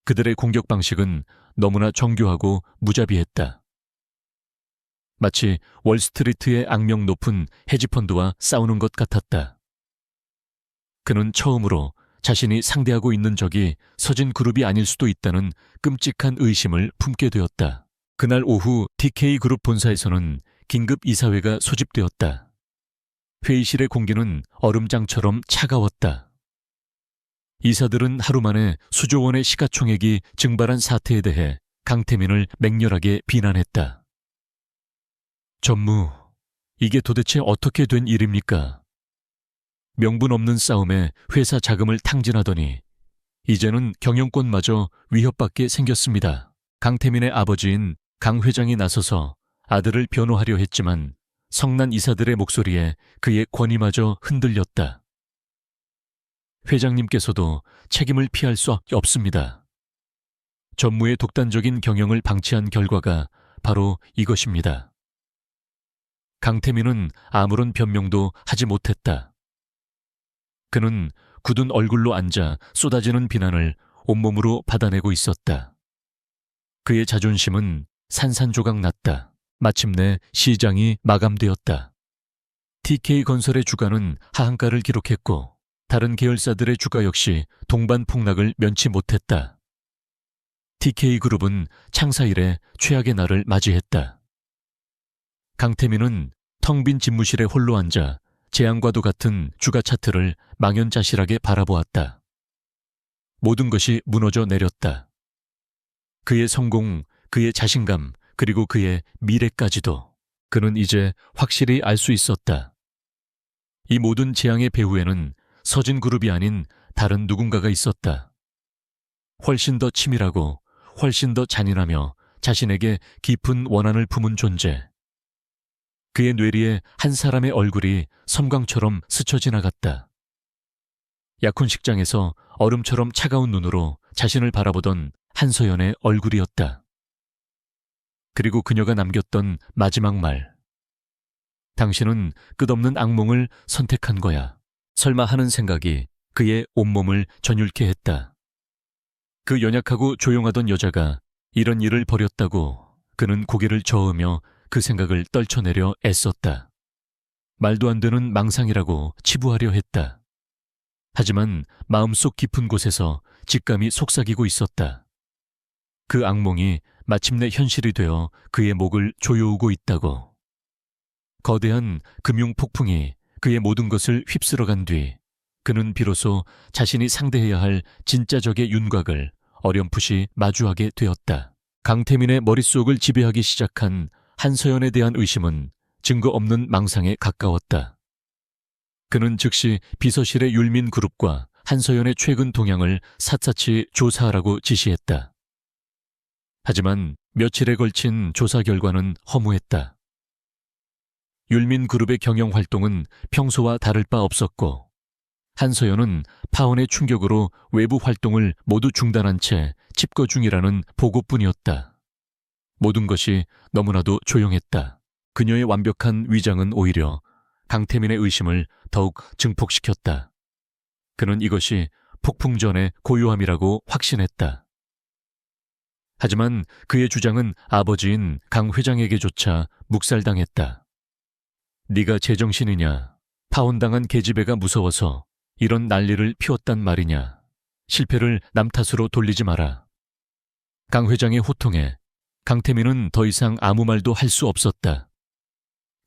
A: 그들의 공격 방식은 너무나 정교하고 무자비했다. 마치 월스트리트의 악명 높은 헤지펀드와 싸우는 것 같았다. 그는 처음으로 자신이 상대하고 있는 적이 서진그룹이 아닐 수도 있다는 끔찍한 의심을 품게 되었다. 그날 오후 TK그룹 본사에서는 긴급 이사회가 소집되었다. 회의실의 공기는 얼음장처럼 차가웠다. 이사들은 하루 만에 수조 원의 시가총액이 증발한 사태에 대해 강태민을 맹렬하게 비난했다. 전무, 이게 도대체 어떻게 된 일입니까? 명분 없는 싸움에 회사 자금을 탕진하더니 이제는 경영권마저 위협받게 생겼습니다. 강태민의 아버지인 강 회장이 나서서 아들을 변호하려 했지만 성난 이사들의 목소리에 그의 권위마저 흔들렸다. 회장님께서도 책임을 피할 수 없습니다. 전무의 독단적인 경영을 방치한 결과가 바로 이것입니다. 강태민은 아무런 변명도 하지 못했다. 그는 굳은 얼굴로 앉아 쏟아지는 비난을 온몸으로 받아내고 있었다. 그의 자존심은 산산조각 났다. 마침내 시장이 마감되었다. TK건설의 주가는 하한가를 기록했고 다른 계열사들의 주가 역시 동반 폭락을 면치 못했다. TK그룹은 창사 이래 최악의 날을 맞이했다. 강태민은 텅 빈 집무실에 홀로 앉아 재앙과도 같은 주가 차트를 망연자실하게 바라보았다. 모든 것이 무너져 내렸다. 그의 성공, 그의 자신감, 그리고 그의 미래까지도 그는 이제 확실히 알 수 있었다. 이 모든 재앙의 배후에는 서진그룹이 아닌 다른 누군가가 있었다. 훨씬 더 치밀하고 훨씬 더 잔인하며 자신에게 깊은 원한을 품은 존재. 그의 뇌리에 한 사람의 얼굴이 섬광처럼 스쳐 지나갔다. 약혼식장에서 얼음처럼 차가운 눈으로 자신을 바라보던 한서연의 얼굴이었다. 그리고 그녀가 남겼던 마지막 말. 당신은 끝없는 악몽을 선택한 거야. 설마 하는 생각이 그의 온몸을 전율케 했다. 그 연약하고 조용하던 여자가 이런 일을 벌였다고 그는 고개를 저으며 그 생각을 떨쳐내려 애썼다. 말도 안 되는 망상이라고 치부하려 했다. 하지만 마음속 깊은 곳에서 직감이 속삭이고 있었다. 그 악몽이 마침내 현실이 되어 그의 목을 조여오고 있다고. 거대한 금융 폭풍이 그의 모든 것을 휩쓸어간 뒤 그는 비로소 자신이 상대해야 할 진짜 적의 윤곽을 어렴풋이 마주하게 되었다. 강태민의 머릿속을 지배하기 시작한 한서연에 대한 의심은 증거 없는 망상에 가까웠다. 그는 즉시 비서실의 율민그룹과 한서연의 최근 동향을 샅샅이 조사하라고 지시했다. 하지만 며칠에 걸친 조사 결과는 허무했다. 율민그룹의 경영활동은 평소와 다를 바 없었고 한서연은 파혼의 충격으로 외부 활동을 모두 중단한 채 집거 중이라는 보고뿐이었다. 모든 것이 너무나도 조용했다. 그녀의 완벽한 위장은 오히려 강태민의 의심을 더욱 증폭시켰다. 그는 이것이 폭풍 전의 고요함이라고 확신했다. 하지만 그의 주장은 아버지인 강 회장에게조차 묵살당했다. 네가 제정신이냐? 파혼당한 계집애가 무서워서 이런 난리를 피웠단 말이냐? 실패를 남 탓으로 돌리지 마라. 강 회장의 호통에 강태민은 더 이상 아무 말도 할 수 없었다.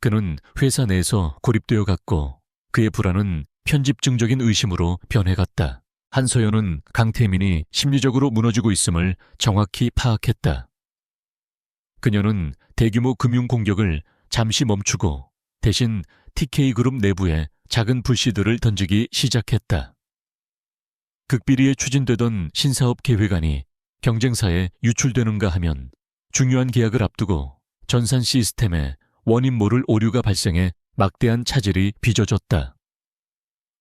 A: 그는 회사 내에서 고립되어 갔고 그의 불안은 편집증적인 의심으로 변해갔다. 한서연은 강태민이 심리적으로 무너지고 있음을 정확히 파악했다. 그녀는 대규모 금융 공격을 잠시 멈추고 대신 TK그룹 내부에 작은 불씨들을 던지기 시작했다. 극비리에 추진되던 신사업 계획안이 경쟁사에 유출되는가 하면 중요한 계약을 앞두고 전산 시스템에 원인 모를 오류가 발생해 막대한 차질이 빚어졌다.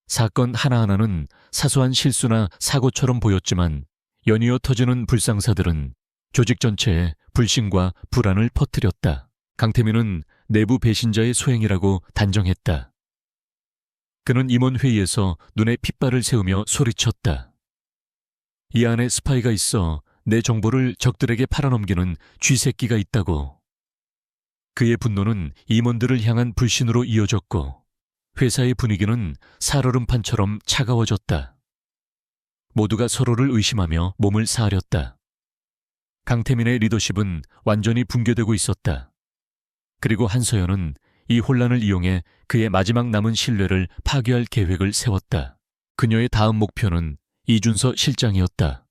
A: 사건 하나하나는 사소한 실수나 사고처럼 보였지만 연이어 터지는 불상사들은 조직 전체에 불신과 불안을 퍼뜨렸다. 강태민은 내부 배신자의 소행이라고 단정했다. 그는 임원회의에서 눈에 핏발을 세우며 소리쳤다. 이 안에 스파이가 있어 내 정보를 적들에게 팔아넘기는 쥐새끼가 있다고. 그의 분노는 임원들을 향한 불신으로 이어졌고 회사의 분위기는 살얼음판처럼 차가워졌다. 모두가 서로를 의심하며 몸을 사하렸다. 강태민의 리더십은 완전히 붕괴되고 있었다. 그리고 한서연은 이 혼란을 이용해 그의 마지막 남은 신뢰를 파괴할 계획을 세웠다. 그녀의 다음 목표는 이준서 실장이었다.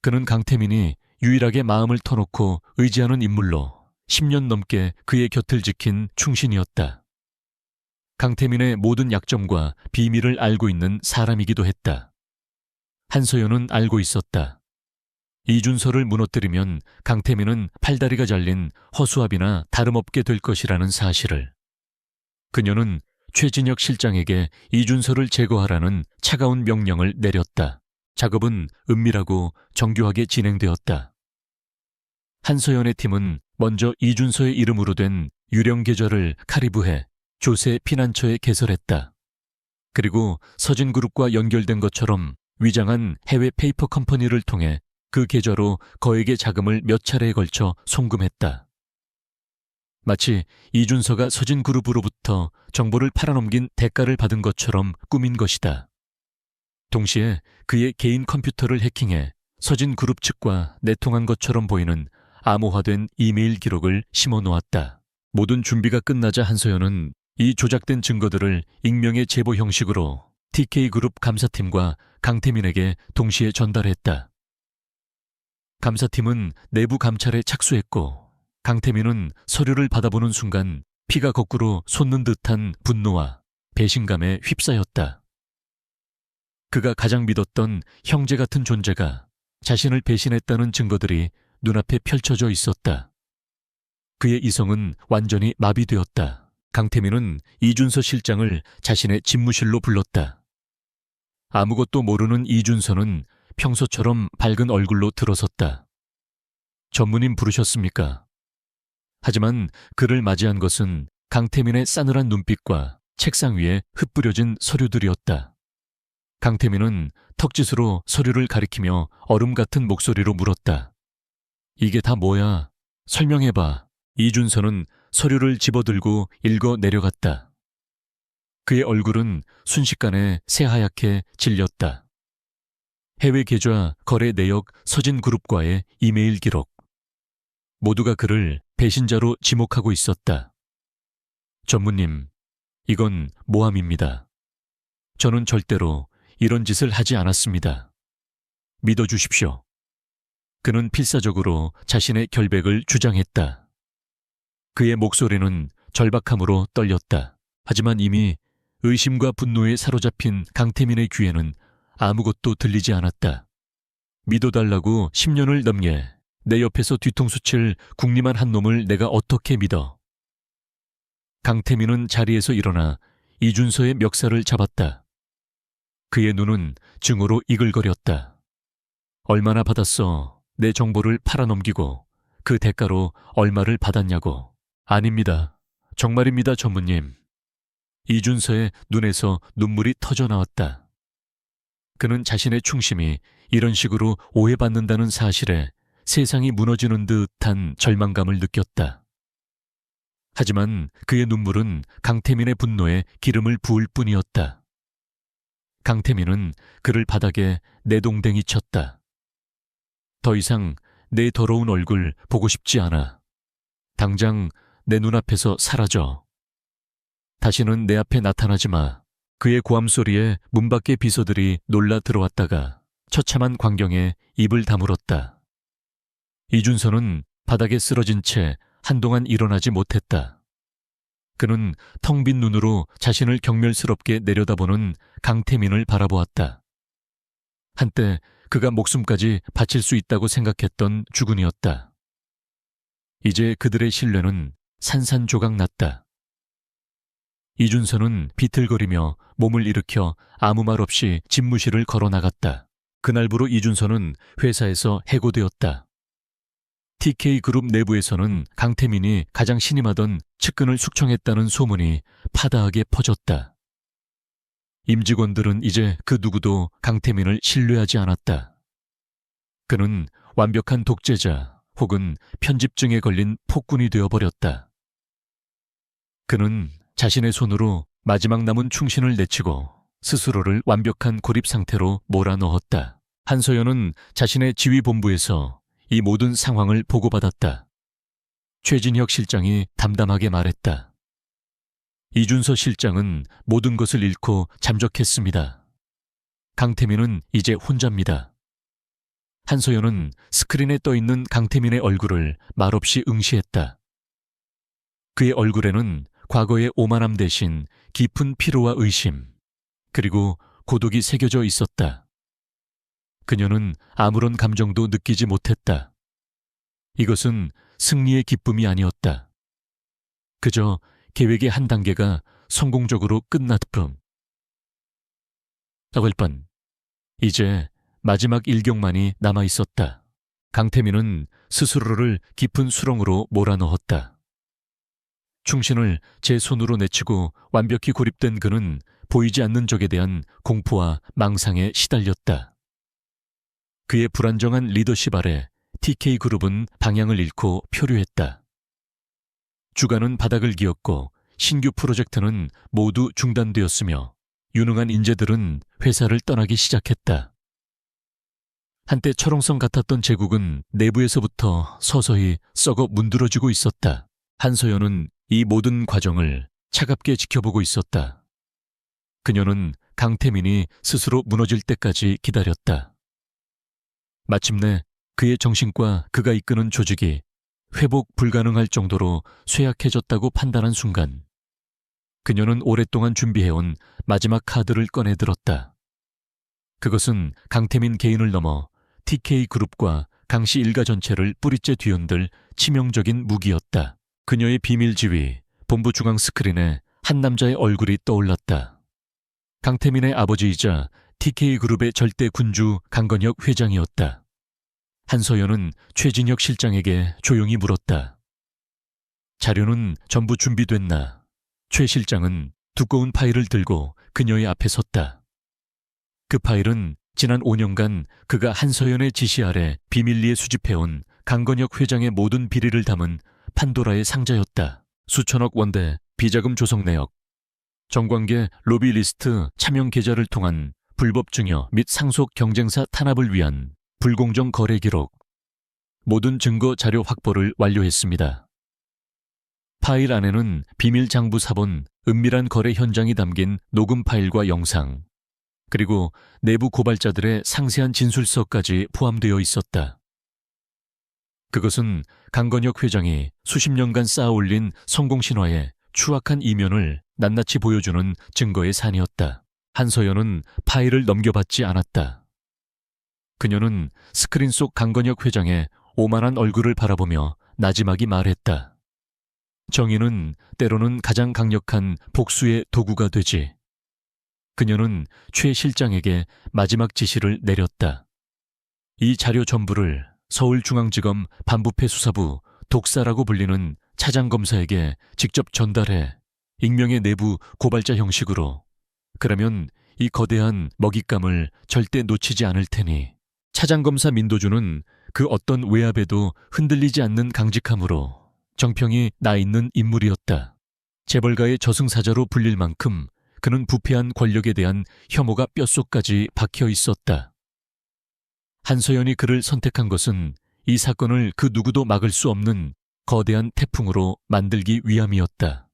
A: 그는 강태민이 유일하게 마음을 터놓고 의지하는 인물로 10년 넘게 그의 곁을 지킨 충신이었다. 강태민의 모든 약점과 비밀을 알고 있는 사람이기도 했다. 한서연은 알고 있었다. 이준서를 무너뜨리면 강태민은 팔다리가 잘린 허수아비나 다름없게 될 것이라는 사실을. 그녀는 최진혁 실장에게 이준서를 제거하라는 차가운 명령을 내렸다. 작업은 은밀하고 정교하게 진행되었다. 한서연의 팀은 먼저 이준서의 이름으로 된 유령 계좌를 카리브해 조세 피난처에 개설했다. 그리고 서진그룹과 연결된 것처럼 위장한 해외 페이퍼 컴퍼니를 통해 그 계좌로 거액의 자금을 몇 차례에 걸쳐 송금했다. 마치 이준서가 서진그룹으로부터 정보를 팔아넘긴 대가를 받은 것처럼 꾸민 것이다. 동시에 그의 개인 컴퓨터를 해킹해 서진그룹 측과 내통한 것처럼 보이는 암호화된 이메일 기록을 심어놓았다. 모든 준비가 끝나자 한서연은 이 조작된 증거들을 익명의 제보 형식으로 TK그룹 감사팀과 강태민에게 동시에 전달했다. 감사팀은 내부 감찰에 착수했고 강태민은 서류를 받아보는 순간 피가 거꾸로 솟는 듯한 분노와 배신감에 휩싸였다. 그가 가장 믿었던 형제 같은 존재가 자신을 배신했다는 증거들이 눈앞에 펼쳐져 있었다. 그의 이성은 완전히 마비되었다. 강태민은 이준서 실장을 자신의 집무실로 불렀다. 아무것도 모르는 이준서는 평소처럼 밝은 얼굴로 들어섰다. 전무님 부르셨습니까? 하지만 그를 맞이한 것은 강태민의 싸늘한 눈빛과 책상 위에 흩뿌려진 서류들이었다. 강태민은 턱짓으로 서류를 가리키며 얼음 같은 목소리로 물었다. 이게 다 뭐야? 설명해봐. 이준서는 서류를 집어들고 읽어 내려갔다. 그의 얼굴은 순식간에 새하얗게 질렸다. 해외 계좌, 거래 내역, 서진 그룹과의 이메일 기록. 모두가 그를 배신자로 지목하고 있었다. 전무님, 이건 모함입니다. 저는 절대로 이런 짓을 하지 않았습니다. 믿어주십시오. 그는 필사적으로 자신의 결백을 주장했다. 그의 목소리는 절박함으로 떨렸다. 하지만 이미 의심과 분노에 사로잡힌 강태민의 귀에는 아무것도 들리지 않았다. 믿어달라고 10년을 넘게 내 옆에서 뒤통수 칠 궁리만 한 놈을 내가 어떻게 믿어? 강태민은 자리에서 일어나 이준서의 멱살을 잡았다. 그의 눈은 증오로 이글거렸다. 얼마나 받았어? 내 정보를 팔아넘기고 그 대가로 얼마를 받았냐고. 아닙니다. 정말입니다, 전무님. 이준서의 눈에서 눈물이 터져 나왔다. 그는 자신의 충심이 이런 식으로 오해받는다는 사실에 세상이 무너지는 듯한 절망감을 느꼈다. 하지만 그의 눈물은 강태민의 분노에 기름을 부을 뿐이었다. 강태민은 그를 바닥에 내동댕이 쳤다. 더 이상 내 더러운 얼굴 보고 싶지 않아. 당장 내 눈앞에서 사라져. 다시는 내 앞에 나타나지 마. 그의 고함 소리에 문 밖의 비서들이 놀라 들어왔다가 처참한 광경에 입을 다물었다. 이준서는 바닥에 쓰러진 채 한동안 일어나지 못했다. 그는 텅 빈 눈으로 자신을 경멸스럽게 내려다보는 강태민을 바라보았다. 한때 그가 목숨까지 바칠 수 있다고 생각했던 주군이었다. 이제 그들의 신뢰는 산산조각 났다. 이준서는 비틀거리며 몸을 일으켜 아무 말 없이 집무실을 걸어 나갔다. 그날부로 이준서는 회사에서 해고되었다. TK그룹 내부에서는 강태민이 가장 신임하던 측근을 숙청했다는 소문이 파다하게 퍼졌다. 임직원들은 이제 그 누구도 강태민을 신뢰하지 않았다. 그는 완벽한 독재자 혹은 편집증에 걸린 폭군이 되어버렸다. 그는 자신의 손으로 마지막 남은 충신을 내치고 스스로를 완벽한 고립 상태로 몰아넣었다. 한서연은 자신의 지휘본부에서 이 모든 상황을 보고받았다. 최진혁 실장이 담담하게 말했다. 이준서 실장은 모든 것을 잃고 잠적했습니다. 강태민은 이제 혼자입니다. 한서연은 스크린에 떠있는 강태민의 얼굴을 말없이 응시했다. 그의 얼굴에는 과거의 오만함 대신 깊은 피로와 의심, 그리고 고독이 새겨져 있었다. 그녀는 아무런 감정도 느끼지 못했다. 이것은 승리의 기쁨이 아니었다. 그저 계획의 한 단계가 성공적으로 끝났을 뿐. 이제 마지막 일격만이 남아 있었다. 강태민은 스스로를 깊은 수렁으로 몰아넣었다. 충신을 제 손으로 내치고 완벽히 고립된 그는 보이지 않는 적에 대한 공포와 망상에 시달렸다. 그의 불안정한 리더십 아래 TK그룹은 방향을 잃고 표류했다. 주가는 바닥을 기었고 신규 프로젝트는 모두 중단되었으며 유능한 인재들은 회사를 떠나기 시작했다. 한때 철옹성 같았던 제국은 내부에서부터 서서히 썩어 문드러지고 있었다. 한서연은 이 모든 과정을 차갑게 지켜보고 있었다. 그녀는 강태민이 스스로 무너질 때까지 기다렸다. 마침내 그의 정신과 그가 이끄는 조직이 회복 불가능할 정도로 쇠약해졌다고 판단한 순간, 그녀는 오랫동안 준비해온 마지막 카드를 꺼내들었다. 그것은 강태민 개인을 넘어 TK그룹과 강씨 일가 전체를 뿌리째 뒤흔들 치명적인 무기였다. 그녀의 비밀 지휘, 본부 중앙 스크린에 한 남자의 얼굴이 떠올랐다. 강태민의 아버지이자 TK그룹의 절대 군주 강건혁 회장이었다. 한서연은 최진혁 실장에게 조용히 물었다. 자료는 전부 준비됐나? 최 실장은 두꺼운 파일을 들고 그녀의 앞에 섰다. 그 파일은 지난 5년간 그가 한서연의 지시 아래 비밀리에 수집해온 강건혁 회장의 모든 비리를 담은 판도라의 상자였다. 수천억 원대 비자금 조성 내역, 정관계 로비리스트 차명 계좌를 통한 불법 증여 및 상속 경쟁사 탄압을 위한 불공정 거래 기록, 모든 증거 자료 확보를 완료했습니다. 파일 안에는 비밀 장부 사본 은밀한 거래 현장이 담긴 녹음 파일과 영상, 그리고 내부 고발자들의 상세한 진술서까지 포함되어 있었다. 그것은 강건혁 회장이 수십 년간 쌓아올린 성공신화의 추악한 이면을 낱낱이 보여주는 증거의 산이었다. 한서연은 파일을 넘겨받지 않았다. 그녀는 스크린 속 강건혁 회장의 오만한 얼굴을 바라보며 나지막이 말했다. 정의는 때로는 가장 강력한 복수의 도구가 되지. 그녀는 최 실장에게 마지막 지시를 내렸다. 이 자료 전부를 서울중앙지검 반부패 수사부 독사라고 불리는 차장검사에게 직접 전달해 익명의 내부 고발자 형식으로. 그러면 이 거대한 먹잇감을 절대 놓치지 않을 테니. 차장검사 민도주는 그 어떤 외압에도 흔들리지 않는 강직함으로 정평이 나 있는 인물이었다. 재벌가의 저승사자로 불릴 만큼 그는 부패한 권력에 대한 혐오가 뼛속까지 박혀 있었다. 한서연이 그를 선택한 것은 이 사건을 그 누구도 막을 수 없는 거대한 태풍으로 만들기 위함이었다.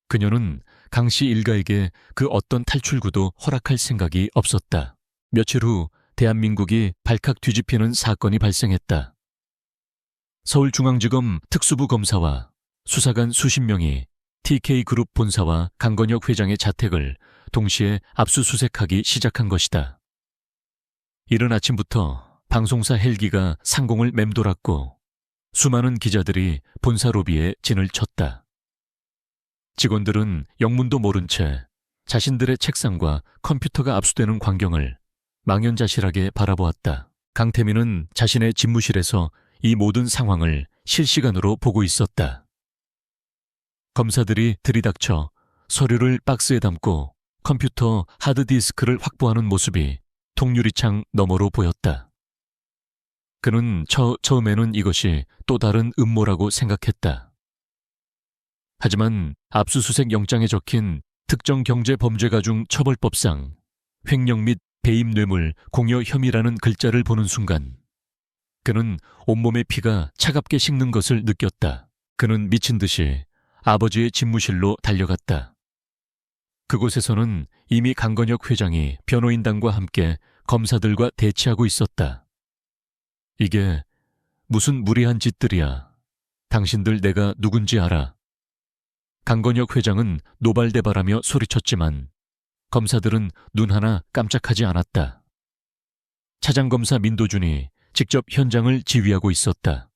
A: 그녀는 강씨 일가에게 그 어떤 탈출구도 허락할 생각이 없었다. 며칠 후 대한민국이 발칵 뒤집히는 사건이 발생했다. 서울중앙지검 특수부 검사와 수사관 수십 명이 TK그룹 본사와 강건혁 회장의 자택을 동시에 압수수색하기 시작한 것이다. 이른 아침부터 방송사 헬기가 상공을 맴돌았고 수많은 기자들이 본사 로비에 진을 쳤다. 직원들은 영문도 모른 채 자신들의 책상과 컴퓨터가 압수되는 광경을 망연자실하게 바라보았다. 강태민은 자신의 집무실에서 이 모든 상황을 실시간으로 보고 있었다. 검사들이 들이닥쳐 서류를 박스에 담고 컴퓨터 하드디스크를 확보하는 모습이 통유리창 너머로 보였다. 그는 처음에는 이것이 또 다른 음모라고 생각했다. 하지만 압수수색 영장에 적힌 특정 경제범죄가 중 처벌법상 횡령 및 배임 뇌물 공여 혐의라는 글자를 보는 순간 그는 온몸의 피가 차갑게 식는 것을 느꼈다. 그는 미친 듯이 아버지의 집무실로 달려갔다. 그곳에서는 이미 강건혁 회장이 변호인단과 함께 검사들과 대치하고 있었다. 이게 무슨 무리한 짓들이야. 당신들 내가 누군지 알아. 강건혁 회장은 노발대발하며 소리쳤지만 검사들은 눈 하나 깜짝하지 않았다. 차장검사 민도준이 직접 현장을 지휘하고 있었다.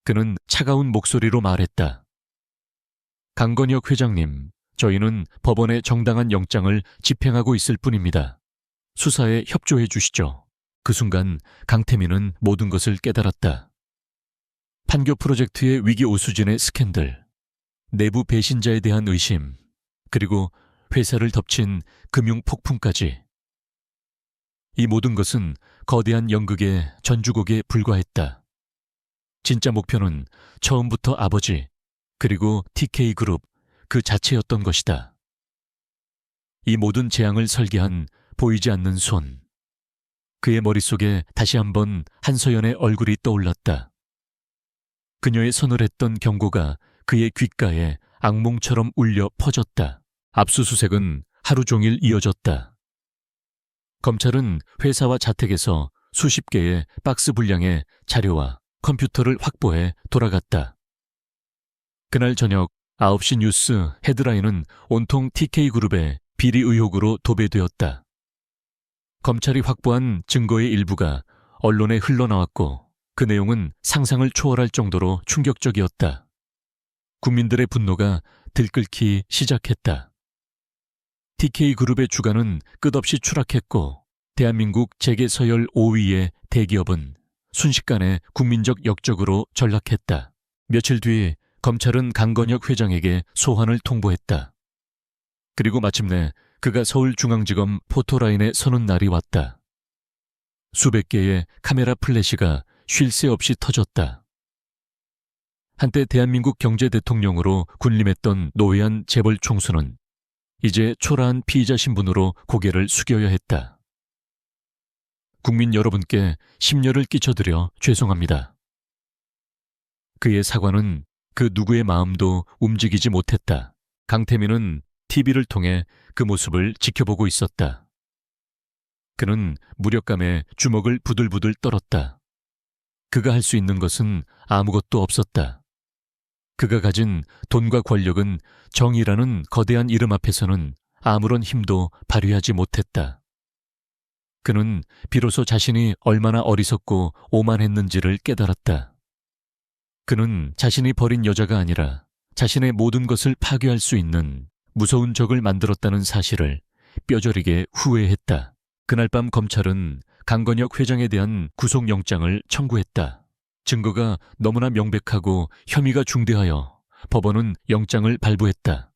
A: 그는 차가운 목소리로 말했다. 강건혁 회장님, 저희는 법원의 정당한 영장을 집행하고 있을 뿐입니다. 수사에 협조해 주시죠. 그 순간 강태민은 모든 것을 깨달았다. 판교 프로젝트의 위기 오수진의 스캔들, 내부 배신자에 대한 의심, 그리고 회사를 덮친 금융 폭풍까지. 이 모든 것은 거대한 연극의 전주곡에 불과했다. 진짜 목표는 처음부터 아버지, 그리고 TK그룹 그 자체였던 것이다. 이 모든 재앙을 설계한 보이지 않는 손. 그의 머릿속에 다시 한번 한서연의 얼굴이 떠올랐다. 그녀의 서늘했던 경고가 그의 귓가에 악몽처럼 울려 퍼졌다. 압수수색은 하루 종일 이어졌다. 검찰은 회사와 자택에서 수십 개의 박스 분량의 자료와 컴퓨터를 확보해 돌아갔다. 그날 저녁 9시 뉴스 헤드라인은 온통 TK그룹의 비리 의혹으로 도배되었다. 검찰이 확보한 증거의 일부가 언론에 흘러나왔고 그 내용은 상상을 초월할 정도로 충격적이었다. 국민들의 분노가 들끓기 시작했다. TK그룹의 주가는 끝없이 추락했고 대한민국 재계 서열 5위의 대기업은 순식간에 국민적 역적으로 전락했다. 며칠 뒤 검찰은 강건혁 회장에게 소환을 통보했다. 그리고 마침내 그가 서울중앙지검 포토라인에 서는 날이 왔다. 수백 개의 카메라 플래시가 쉴 새 없이 터졌다. 한때 대한민국 경제 대통령으로 군림했던 노회한 재벌 총수는 이제 초라한 피의자 신분으로 고개를 숙여야 했다. 국민 여러분께 심려를 끼쳐드려 죄송합니다. 그의 사과는 그 누구의 마음도 움직이지 못했다. 강태민은 TV를 통해 그 모습을 지켜보고 있었다. 그는 무력감에 주먹을 부들부들 떨었다. 그가 할 수 있는 것은 아무것도 없었다. 그가 가진 돈과 권력은 정의라는 거대한 이름 앞에서는 아무런 힘도 발휘하지 못했다. 그는 비로소 자신이 얼마나 어리석고 오만했는지를 깨달았다. 그는 자신이 버린 여자가 아니라 자신의 모든 것을 파괴할 수 있는 무서운 적을 만들었다는 사실을 뼈저리게 후회했다. 그날 밤 검찰은 강건혁 회장에 대한 구속영장을 청구했다. 증거가 너무나 명백하고 혐의가 중대하여 법원은 영장을 발부했다.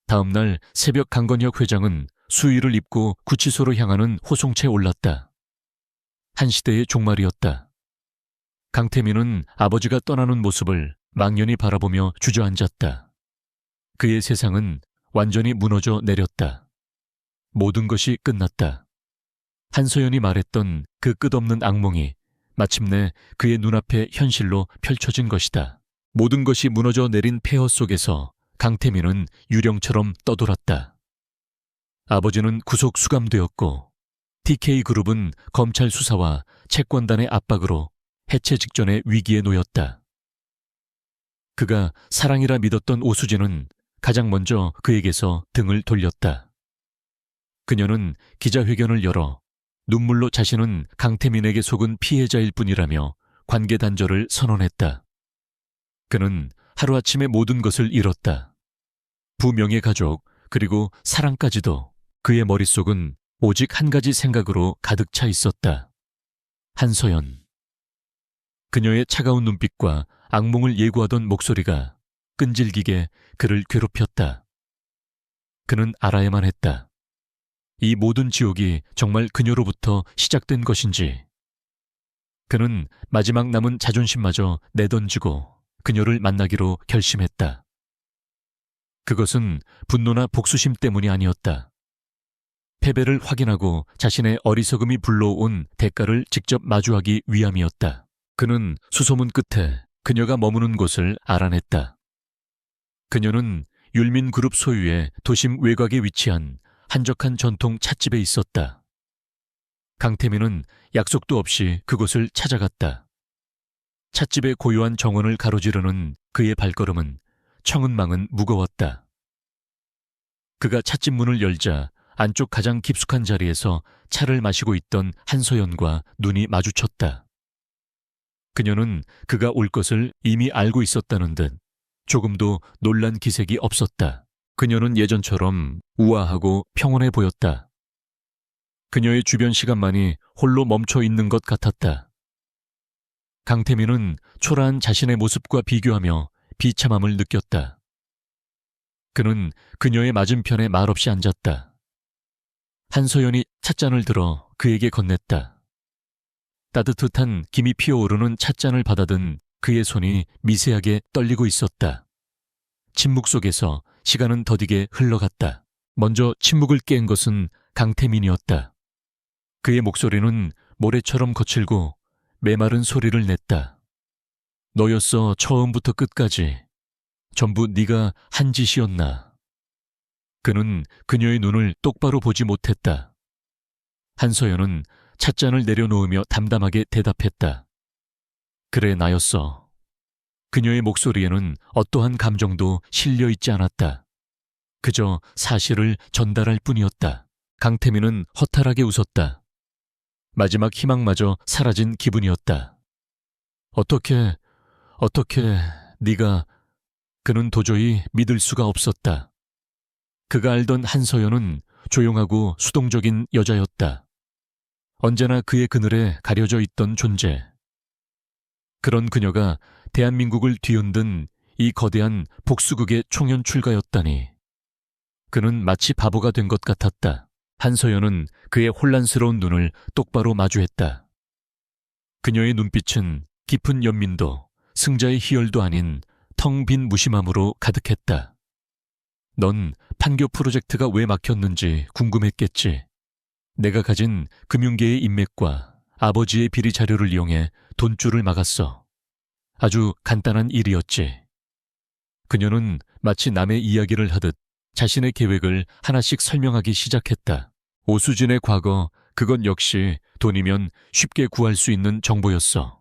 A: 다음 날 새벽 강건혁 회장은 수의를 입고 구치소로 향하는 호송체에 올랐다. 한 시대의 종말이었다. 강태민은 아버지가 떠나는 모습을 망연히 바라보며 주저앉았다. 그의 세상은 완전히 무너져 내렸다. 모든 것이 끝났다. 한서연이 말했던 그 끝없는 악몽이 마침내 그의 눈앞에 현실로 펼쳐진 것이다. 모든 것이 무너져 내린 폐허 속에서 강태민은 유령처럼 떠돌았다. 아버지는 구속 수감되었고 TK그룹은 검찰 수사와 채권단의 압박으로 해체 직전의 위기에 놓였다. 그가 사랑이라 믿었던 오수진은 가장 먼저 그에게서 등을 돌렸다. 그녀는 기자회견을 열어 눈물로 자신은 강태민에게 속은 피해자일 뿐이라며 관계 단절을 선언했다. 그는 하루아침에 모든 것을 잃었다. 부명예 가족 그리고 사랑까지도. 그의 머릿속은 오직 한 가지 생각으로 가득 차 있었다. 한서연. 그녀의 차가운 눈빛과 악몽을 예고하던 목소리가 끈질기게 그를 괴롭혔다. 그는 알아야만 했다. 이 모든 지옥이 정말 그녀로부터 시작된 것인지. 그는 마지막 남은 자존심마저 내던지고 그녀를 만나기로 결심했다. 그것은 분노나 복수심 때문이 아니었다. 패배를 확인하고 자신의 어리석음이 불러온 대가를 직접 마주하기 위함이었다. 그는 수소문 끝에 그녀가 머무는 곳을 알아냈다. 그녀는 율민그룹 소유의 도심 외곽에 위치한 한적한 전통 찻집에 있었다. 강태민은 약속도 없이 그곳을 찾아갔다. 찻집의 고요한 정원을 가로지르는 그의 발걸음은 청은망은 무거웠다. 그가 찻집 문을 열자 안쪽 가장 깊숙한 자리에서 차를 마시고 있던 한서연과 눈이 마주쳤다. 그녀는 그가 올 것을 이미 알고 있었다는 듯 조금도 놀란 기색이 없었다. 그녀는 예전처럼 우아하고 평온해 보였다. 그녀의 주변 시간만이 홀로 멈춰 있는 것 같았다. 강태민은 초라한 자신의 모습과 비교하며 비참함을 느꼈다. 그는 그녀의 맞은편에 말없이 앉았다. 한서연이 찻잔을 들어 그에게 건넸다. 따뜻한 김이 피어오르는 찻잔을 받아든 그의 손이 미세하게 떨리고 있었다. 침묵 속에서 시간은 더디게 흘러갔다. 먼저 침묵을 깬 것은 강태민이었다. 그의 목소리는 모래처럼 거칠고 메마른 소리를 냈다. 너였어 처음부터 끝까지. 전부 네가 한 짓이었나. 그는 그녀의 눈을 똑바로 보지 못했다. 한서연은 찻잔을 내려놓으며 담담하게 대답했다. 그래, 나였어. 그녀의 목소리에는 어떠한 감정도 실려 있지 않았다. 그저 사실을 전달할 뿐이었다. 강태민은 허탈하게 웃었다. 마지막 희망마저 사라진 기분이었다. 어떻게 네가... 그는 도저히 믿을 수가 없었다. 그가 알던 한서연은 조용하고 수동적인 여자였다. 언제나 그의 그늘에 가려져 있던 존재. 그런 그녀가 대한민국을 뒤흔든 이 거대한 복수극의 총연 출가였다니. 그는 마치 바보가 된 것 같았다. 한서연은 그의 혼란스러운 눈을 똑바로 마주했다. 그녀의 눈빛은 깊은 연민도 승자의 희열도 아닌 텅 빈 무심함으로 가득했다. 넌 판교 프로젝트가 왜 막혔는지 궁금했겠지. 내가 가진 금융계의 인맥과 아버지의 비리 자료를 이용해 돈줄을 막았어. 아주 간단한 일이었지. 그녀는 마치 남의 이야기를 하듯 자신의 계획을 하나씩 설명하기 시작했다. 오수진의 과거, 그건 역시 돈이면 쉽게 구할 수 있는 정보였어.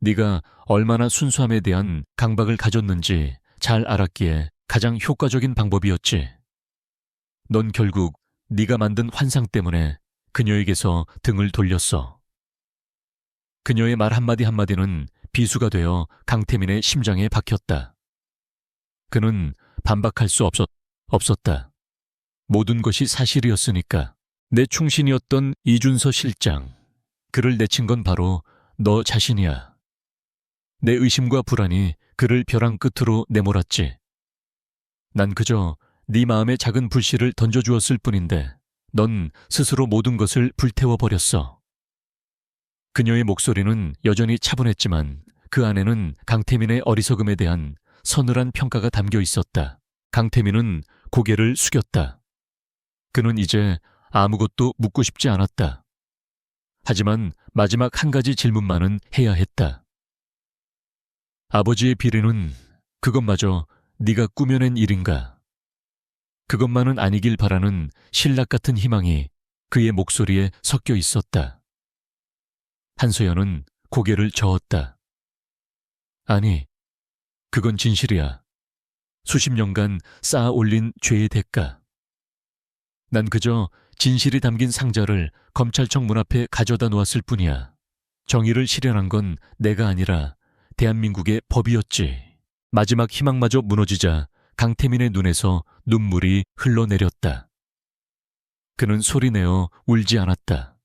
A: 네가 얼마나 순수함에 대한 강박을 가졌는지 잘 알았기에 가장 효과적인 방법이었지. 넌 결국 네가 만든 환상 때문에 그녀에게서 등을 돌렸어. 그녀의 말 한마디 한마디는 비수가 되어 강태민의 심장에 박혔다. 그는 반박할 수 없었다. 모든 것이 사실이었으니까. 내 충신이었던 이준서 실장, 그를 내친 건 바로 너 자신이야. 내 의심과 불안이 그를 벼랑 끝으로 내몰았지. 난 그저 네 마음에 작은 불씨를 던져주었을 뿐인데 넌 스스로 모든 것을 불태워버렸어. 그녀의 목소리는 여전히 차분했지만 그 안에는 강태민의 어리석음에 대한 서늘한 평가가 담겨 있었다. 강태민은 고개를 숙였다. 그는 이제 아무것도 묻고 싶지 않았다. 하지만 마지막 한 가지 질문만은 해야 했다. 아버지의 비리는 그것마저 네가 꾸며낸 일인가? 그것만은 아니길 바라는 신락 같은 희망이 그의 목소리에 섞여 있었다. 한소연은 고개를 저었다. 아니, 그건 진실이야. 수십 년간 쌓아 올린 죄의 대가. 난 그저 진실이 담긴 상자를 검찰청 문 앞에 가져다 놓았을 뿐이야. 정의를 실현한 건 내가 아니라 대한민국의 법이었지. 마지막 희망마저 무너지자 강태민의 눈에서 눈물이 흘러내렸다. 그는 소리내어 울지 않았다.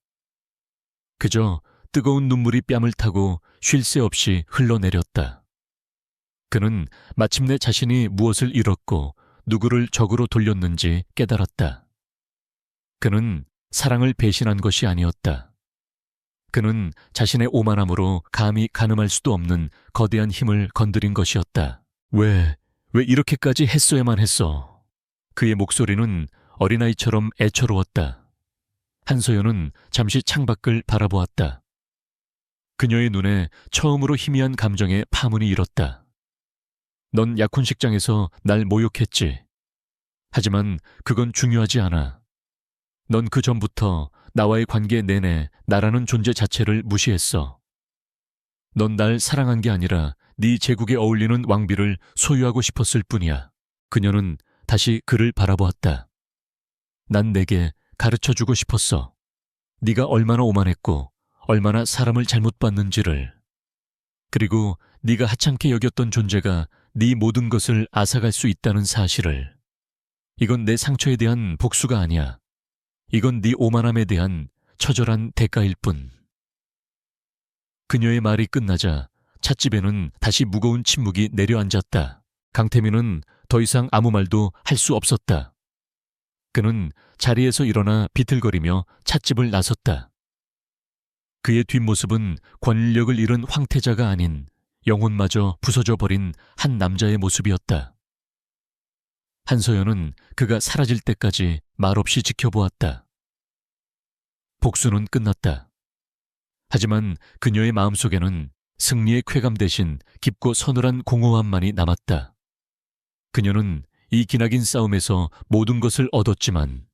A: 그저 뜨거운 눈물이 뺨을 타고 쉴 새 없이 흘러내렸다. 그는 마침내 자신이 무엇을 잃었고 누구를 적으로 돌렸는지 깨달았다. 그는 사랑을 배신한 것이 아니었다. 그는 자신의 오만함으로 감히 가늠할 수도 없는 거대한 힘을 건드린 것이었다. 왜 이렇게까지 했어야만 했어? 그의 목소리는 어린아이처럼 애처로웠다. 한소연은 잠시 창밖을 바라보았다. 그녀의 눈에 처음으로 희미한 감정의 파문이 일었다. 넌 약혼식장에서 날 모욕했지. 하지만 그건 중요하지 않아. 넌 그 전부터 나와의 관계 내내 나라는 존재 자체를 무시했어. 넌 날 사랑한 게 아니라 네 제국에 어울리는 왕비를 소유하고 싶었을 뿐이야. 그녀는 다시 그를 바라보았다. 난 내게 가르쳐주고 싶었어. 네가 얼마나 오만했고 얼마나 사람을 잘못 봤는지를. 그리고 네가 하찮게 여겼던 존재가 네 모든 것을 앗아갈 수 있다는 사실을. 이건 내 상처에 대한 복수가 아니야. 이건 네 오만함에 대한 처절한 대가일 뿐. 그녀의 말이 끝나자 찻집에는 다시 무거운 침묵이 내려앉았다. 강태민은 더 이상 아무 말도 할 수 없었다. 그는 자리에서 일어나 비틀거리며 찻집을 나섰다. 그의 뒷모습은 권력을 잃은 황태자가 아닌 영혼마저 부서져 버린 한 남자의 모습이었다. 한소연은 그가 사라질 때까지 말없이 지켜보았다. 복수는 끝났다. 하지만 그녀의 마음속에는 승리의 쾌감 대신 깊고 서늘한 공허함만이 남았다. 그녀는 이 기나긴 싸움에서 모든 것을 얻었지만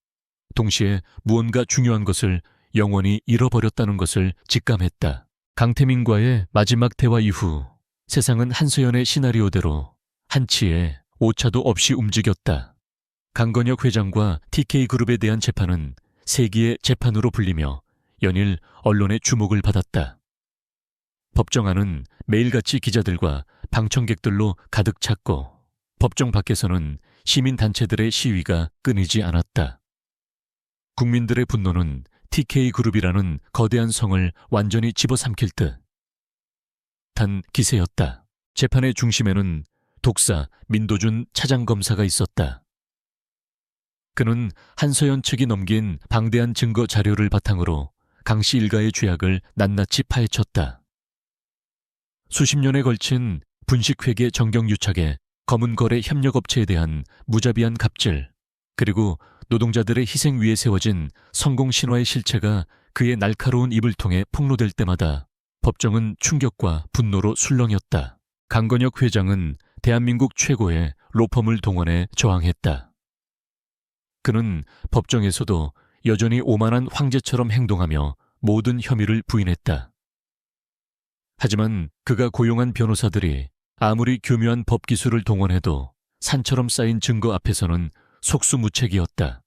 A: 동시에 무언가 중요한 것을 영원히 잃어버렸다는 것을 직감했다. 강태민과의 마지막 대화 이후 세상은 한소연의 시나리오대로 한치의 오차도 없이 움직였다. 강건혁 회장과 TK그룹에 대한 재판은 세기의 재판으로 불리며 연일 언론의 주목을 받았다. 법정안은 매일같이 기자들과 방청객들로 가득 찼고 법정 밖에서는 시민단체들의 시위가 끊이지 않았다. 국민들의 분노는 TK그룹이라는 거대한 성을 완전히 집어삼킬 듯한 기세였다. 재판의 중심에는 독사 민도준 차장검사가 있었다. 그는 한소연 측이 넘긴 방대한 증거 자료를 바탕으로 강씨 일가의 죄악을 낱낱이 파헤쳤다. 수십 년에 걸친 분식회계 정경유착에 검은 거래 협력업체에 대한 무자비한 갑질, 그리고 노동자들의 희생 위에 세워진 성공 신화의 실체가 그의 날카로운 입을 통해 폭로될 때마다 법정은 충격과 분노로 술렁였다. 강건혁 회장은 대한민국 최고의 로펌을 동원해 저항했다. 그는 법정에서도 여전히 오만한 황제처럼 행동하며 모든 혐의를 부인했다. 하지만 그가 고용한 변호사들이 아무리 교묘한 법기술을 동원해도 산처럼 쌓인 증거 앞에서는 속수무책이었다.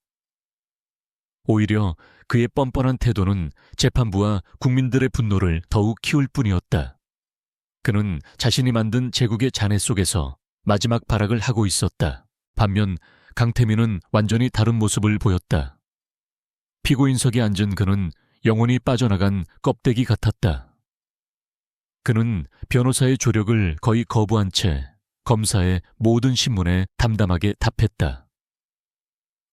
A: 오히려 그의 뻔뻔한 태도는 재판부와 국민들의 분노를 더욱 키울 뿐이었다. 그는 자신이 만든 제국의 잔해 속에서 마지막 발악을 하고 있었다. 반면 강태민은 완전히 다른 모습을 보였다. 피고인석에 앉은 그는 영혼이 빠져나간 껍데기 같았다. 그는 변호사의 조력을 거의 거부한 채 검사의 모든 신문에 담담하게 답했다.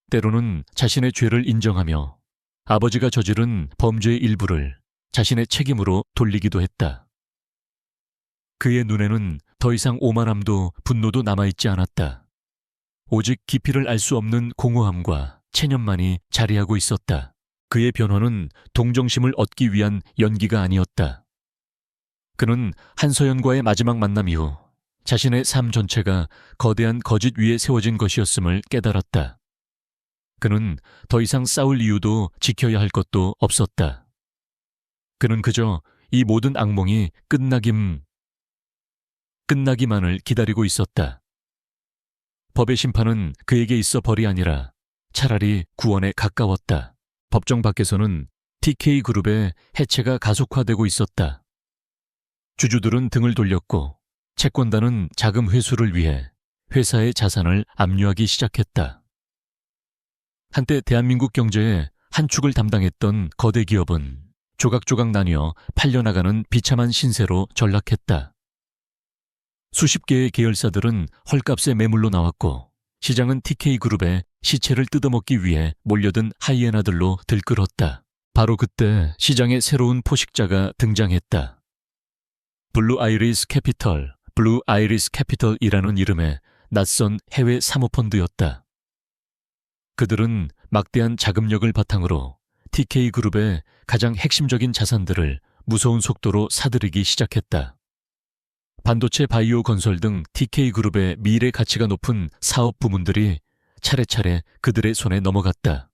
A: 때로는 자신의 죄를 인정하며 아버지가 저지른 범죄의 일부를 자신의 책임으로 돌리기도 했다. 그의 눈에는 더 이상 오만함도 분노도 남아있지 않았다. 오직 깊이를 알 수 없는 공허함과 체념만이 자리하고 있었다. 그의 변호는 동정심을 얻기 위한 연기가 아니었다. 그는 한서연과의 마지막 만남 이후 자신의 삶 전체가 거대한 거짓 위에 세워진 것이었음을 깨달았다. 그는 더 이상 싸울 이유도 지켜야 할 것도 없었다. 그는 그저 이 모든 악몽이 끝나기만을 기다리고 있었다. 법의 심판은 그에게 있어 벌이 아니라 차라리 구원에 가까웠다. 법정 밖에서는 TK그룹의 해체가 가속화되고 있었다. 주주들은 등을 돌렸고 채권단은 자금 회수를 위해 회사의 자산을 압류하기 시작했다. 한때 대한민국 경제의 한 축을 담당했던 거대 기업은 조각조각 나뉘어 팔려나가는 비참한 신세로 전락했다. 수십 개의 계열사들은 헐값에 매물로 나왔고 시장은 TK그룹의 시체를 뜯어먹기 위해 몰려든 하이에나들로 들끓었다. 바로 그때 시장에 새로운 포식자가 등장했다. 블루 아이리스 캐피털이라는 이름의 낯선 해외 사모펀드였다. 그들은 막대한 자금력을 바탕으로 TK그룹의 가장 핵심적인 자산들을 무서운 속도로 사들이기 시작했다. 반도체, 바이오, 건설 등 TK그룹의 미래 가치가 높은 사업 부문들이 차례차례 그들의 손에 넘어갔다.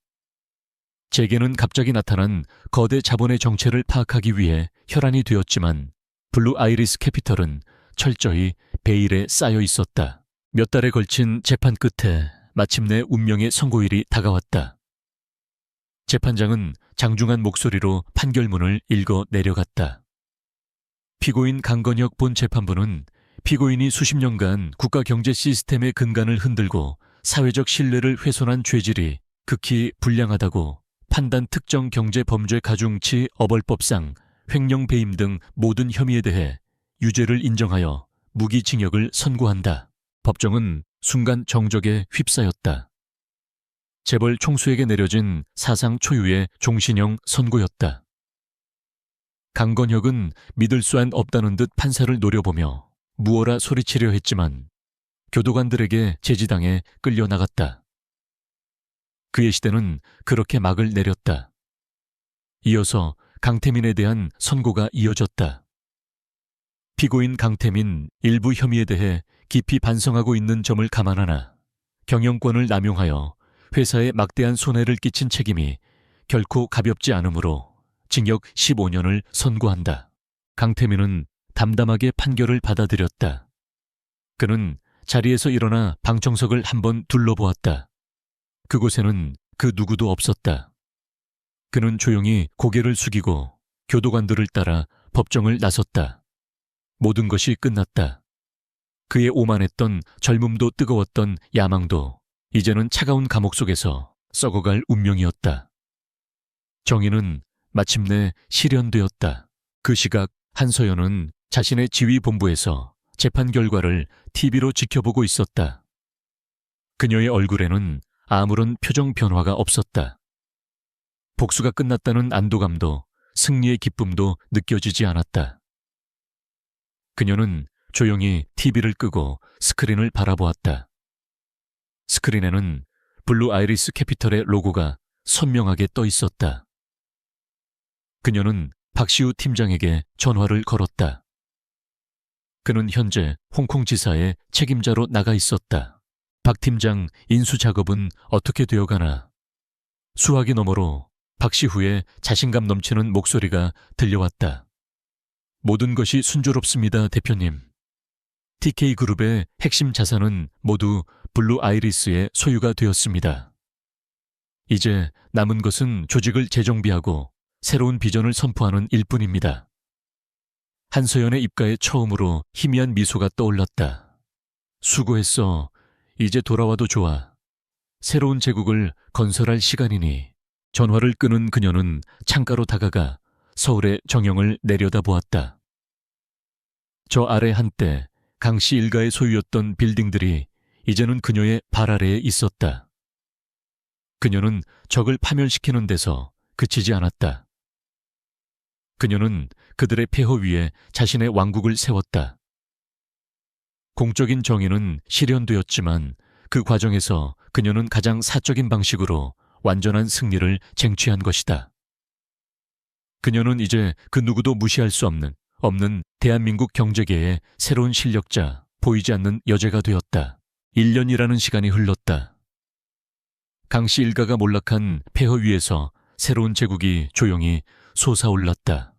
A: 재계는 갑자기 나타난 거대 자본의 정체를 파악하기 위해 혈안이 되었지만 블루 아이리스 캐피털은 철저히 베일에 쌓여 있었다. 몇 달에 걸친 재판 끝에 마침내 운명의 선고일이 다가왔다. 재판장은 장중한 목소리로 판결문을 읽어 내려갔다. 피고인 강건혁 본 재판부는 피고인이 수십 년간 국가 경제 시스템의 근간을 흔들고 사회적 신뢰를 훼손한 죄질이 극히 불량하다고 판단 특정 경제 범죄 가중치 어벌법상 횡령 배임 등 모든 혐의에 대해 유죄를 인정하여 무기징역을 선고한다. 법정은 순간 정적에 휩싸였다. 재벌 총수에게 내려진 사상 초유의 종신형 선고였다. 강건혁은 믿을 수 없다는 듯 판사를 노려보며 무어라 소리치려 했지만 교도관들에게 제지당해 끌려나갔다. 그의 시대는 그렇게 막을 내렸다. 이어서 강태민에 대한 선고가 이어졌다. 피고인 강태민 일부 혐의에 대해 깊이 반성하고 있는 점을 감안하나 경영권을 남용하여 회사에 막대한 손해를 끼친 책임이 결코 가볍지 않으므로 징역 15년을 선고한다. 강태민은 담담하게 판결을 받아들였다. 그는 자리에서 일어나 방청석을 한번 둘러보았다. 그곳에는 그 누구도 없었다. 그는 조용히 고개를 숙이고 교도관들을 따라 법정을 나섰다. 모든 것이 끝났다. 그의 오만했던 젊음도 뜨거웠던 야망도 이제는 차가운 감옥 속에서 썩어갈 운명이었다. 정의는 마침내 실현되었다. 그 시각 한서연은 자신의 지휘본부에서 재판 결과를 TV로 지켜보고 있었다. 그녀의 얼굴에는 아무런 표정 변화가 없었다. 복수가 끝났다는 안도감도 승리의 기쁨도 느껴지지 않았다. 그녀는 조용히 TV를 끄고 스크린을 바라보았다. 스크린에는 블루 아이리스 캐피털의 로고가 선명하게 떠 있었다. 그녀는 박시우 팀장에게 전화를 걸었다. 그는 현재 홍콩 지사의 책임자로 나가 있었다. 박 팀장 인수 작업은 어떻게 되어가나? 수화기 너머로 박시후의 자신감 넘치는 목소리가 들려왔다. 모든 것이 순조롭습니다, 대표님. TK그룹의 핵심 자산은 모두 블루 아이리스의 소유가 되었습니다. 이제 남은 것은 조직을 재정비하고 새로운 비전을 선포하는 일뿐입니다. 한서연의 입가에 처음으로 희미한 미소가 떠올랐다. 수고했어. 이제 돌아와도 좋아. 새로운 제국을 건설할 시간이니. 전화를 끄는 그녀는 창가로 다가가 서울의 정영을 내려다보았다. 저 아래 한때 강씨 일가의 소유였던 빌딩들이 이제는 그녀의 발 아래에 있었다. 그녀는 적을 파멸시키는 데서 그치지 않았다. 그녀는 그들의 폐허 위에 자신의 왕국을 세웠다. 공적인 정의는 실현되었지만 그 과정에서 그녀는 가장 사적인 방식으로 완전한 승리를 쟁취한 것이다. 그녀는 이제 그 누구도 무시할 수 없는 대한민국 경제계의 새로운 실력자, 보이지 않는 여제가 되었다. 1년이라는 시간이 흘렀다. 강씨 일가가 몰락한 폐허 위에서 새로운 제국이 조용히 솟아올랐다.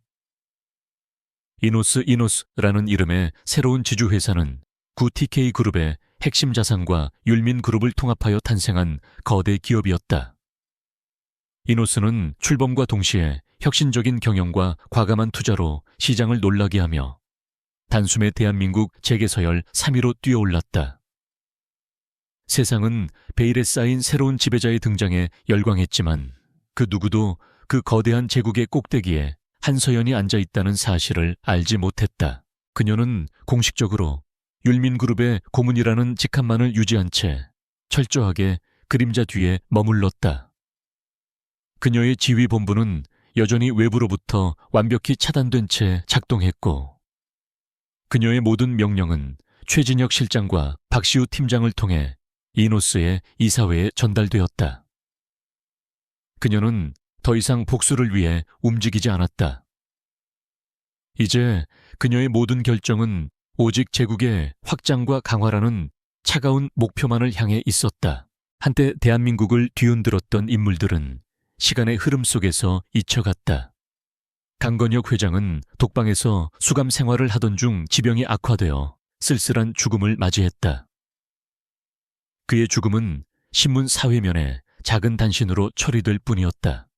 A: 이노스라는 이름의 새로운 지주회사는 구 TK그룹의 핵심 자산과 율민그룹을 통합하여 탄생한 거대 기업이었다. 이노스는 출범과 동시에 혁신적인 경영과 과감한 투자로 시장을 놀라게 하며 단숨에 대한민국 재계서열 3위로 뛰어올랐다. 세상은 베일에 쌓인 새로운 지배자의 등장에 열광했지만 그 누구도 그 거대한 제국의 꼭대기에 한서연이 앉아있다는 사실을 알지 못했다. 그녀는 공식적으로 율민그룹의 고문이라는 직함만을 유지한 채 철저하게 그림자 뒤에 머물렀다. 그녀의 지휘 본부는 여전히 외부로부터 완벽히 차단된 채 작동했고 그녀의 모든 명령은 최진혁 실장과 박시우 팀장을 통해 이노스의 이사회에 전달되었다. 그녀는 더 이상 복수를 위해 움직이지 않았다. 이제 그녀의 모든 결정은 오직 제국의 확장과 강화라는 차가운 목표만을 향해 있었다. 한때 대한민국을 뒤흔들었던 인물들은 시간의 흐름 속에서 잊혀갔다. 강건혁 회장은 독방에서 수감 생활을 하던 중 지병이 악화되어 쓸쓸한 죽음을 맞이했다. 그의 죽음은 신문 사회면에 작은 단신으로 처리될 뿐이었다.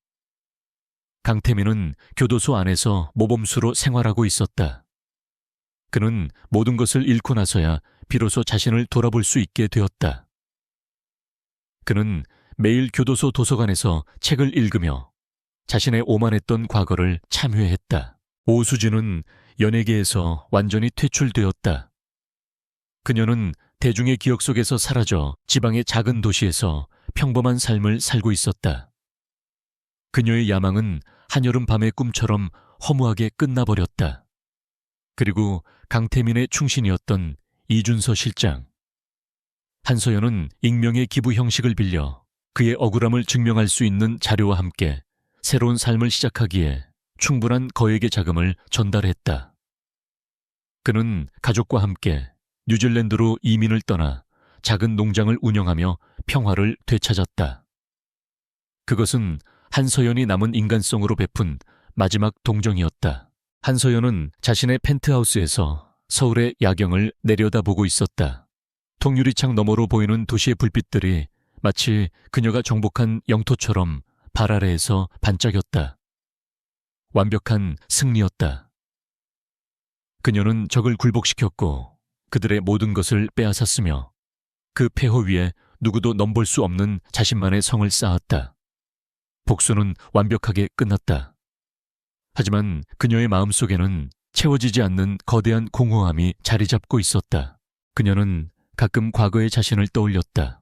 A: 강태민은 교도소 안에서 모범수로 생활하고 있었다. 그는 모든 것을 잃고 나서야 비로소 자신을 돌아볼 수 있게 되었다. 그는 매일 교도소 도서관에서 책을 읽으며 자신의 오만했던 과거를 참회했다. 오수진은 연예계에서 완전히 퇴출되었다. 그녀는 대중의 기억 속에서 사라져 지방의 작은 도시에서 평범한 삶을 살고 있었다. 그녀의 야망은 한여름 밤의 꿈처럼 허무하게 끝나버렸다. 그리고 강태민의 충신이었던 이준서 실장. 한서연은 익명의 기부 형식을 빌려 그의 억울함을 증명할 수 있는 자료와 함께 새로운 삶을 시작하기에 충분한 거액의 자금을 전달했다. 그는 가족과 함께 뉴질랜드로 이민을 떠나 작은 농장을 운영하며 평화를 되찾았다. 그것은 한서연이 남은 인간성으로 베푼 마지막 동정이었다. 한서연은 자신의 펜트하우스에서 서울의 야경을 내려다보고 있었다. 통유리창 너머로 보이는 도시의 불빛들이 마치 그녀가 정복한 영토처럼 발 아래에서 반짝였다. 완벽한 승리였다. 그녀는 적을 굴복시켰고 그들의 모든 것을 빼앗았으며 그 폐허 위에 누구도 넘볼 수 없는 자신만의 성을 쌓았다. 복수는 완벽하게 끝났다. 하지만 그녀의 마음속에는 채워지지 않는 거대한 공허함이 자리 잡고 있었다. 그녀는 가끔 과거의 자신을 떠올렸다.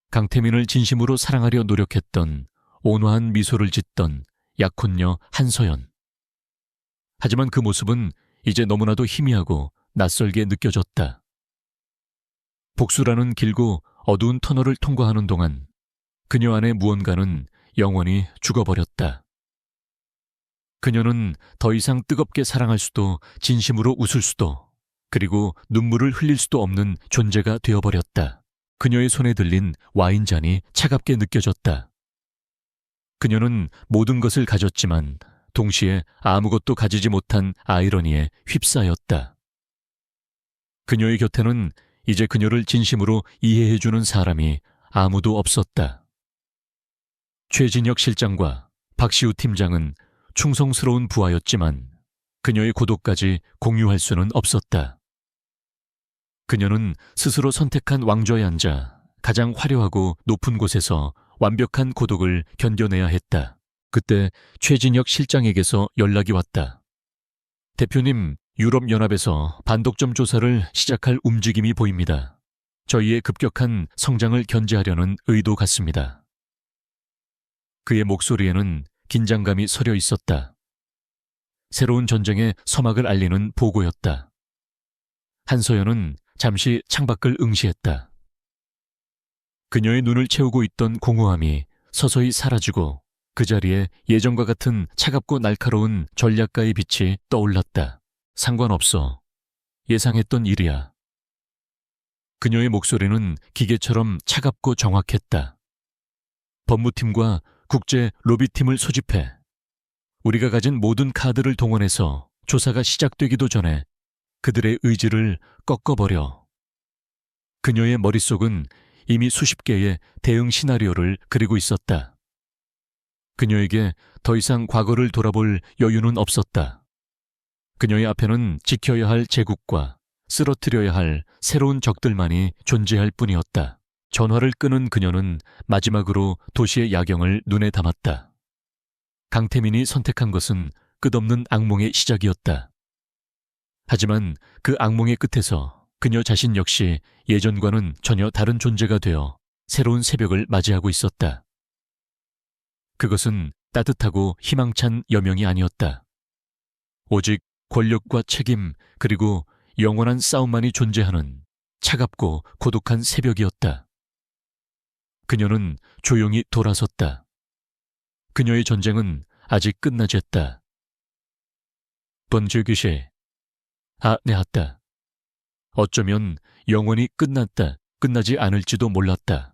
A: 강태민을 진심으로 사랑하려 노력했던 온화한 미소를 짓던 약혼녀 한서연. 하지만 그 모습은 이제 너무나도 희미하고 낯설게 느껴졌다. 복수라는 길고 어두운 터널을 통과하는 동안 그녀 안의 무언가는 영원히 죽어버렸다. 그녀는 더 이상 뜨겁게 사랑할 수도 진심으로 웃을 수도 그리고 눈물을 흘릴 수도 없는 존재가 되어버렸다. 그녀의 손에 들린 와인잔이 차갑게 느껴졌다. 그녀는 모든 것을 가졌지만 동시에 아무것도 가지지 못한 아이러니에 휩싸였다. 그녀의 곁에는 이제 그녀를 진심으로 이해해주는 사람이 아무도 없었다. 최진혁 실장과 박시우 팀장은 충성스러운 부하였지만 그녀의 고독까지 공유할 수는 없었다. 그녀는 스스로 선택한 왕좌에 앉아 가장 화려하고 높은 곳에서 완벽한 고독을 견뎌내야 했다. 그때 최진혁 실장에게서 연락이 왔다. 대표님, 유럽연합에서 반독점 조사를 시작할 움직임이 보입니다. 저희의 급격한 성장을 견제하려는 의도 같습니다. 그의 목소리에는 긴장감이 서려 있었다. 새로운 전쟁의 서막을 알리는 보고였다. 한서연은 잠시 창밖을 응시했다. 그녀의 눈을 채우고 있던 공허함이 서서히 사라지고 그 자리에 예전과 같은 차갑고 날카로운 전략가의 빛이 떠올랐다. 상관없어. 예상했던 일이야. 그녀의 목소리는 기계처럼 차갑고 정확했다. 법무팀과 국제 로비팀을 소집해 우리가 가진 모든 카드를 동원해서 조사가 시작되기도 전에 그들의 의지를 꺾어버려. 그녀의 머릿속은 이미 수십 개의 대응 시나리오를 그리고 있었다. 그녀에게 더 이상 과거를 돌아볼 여유는 없었다. 그녀의 앞에는 지켜야 할 제국과 쓰러뜨려야 할 새로운 적들만이 존재할 뿐이었다. 전화를 끊은 그녀는 마지막으로 도시의 야경을 눈에 담았다. 강태민이 선택한 것은 끝없는 악몽의 시작이었다. 하지만 그 악몽의 끝에서 그녀 자신 역시 예전과는 전혀 다른 존재가 되어 새로운 새벽을 맞이하고 있었다. 그것은 따뜻하고 희망찬 여명이 아니었다. 오직 권력과 책임 그리고 영원한 싸움만이 존재하는 차갑고 고독한 새벽이었다. 그녀는 조용히 돌아섰다. 그녀의 전쟁은 아직 끝나지 않았다. 번주기시 네, 했다. 어쩌면 영원히 끝났다, 끝나지 않을지도 몰랐다.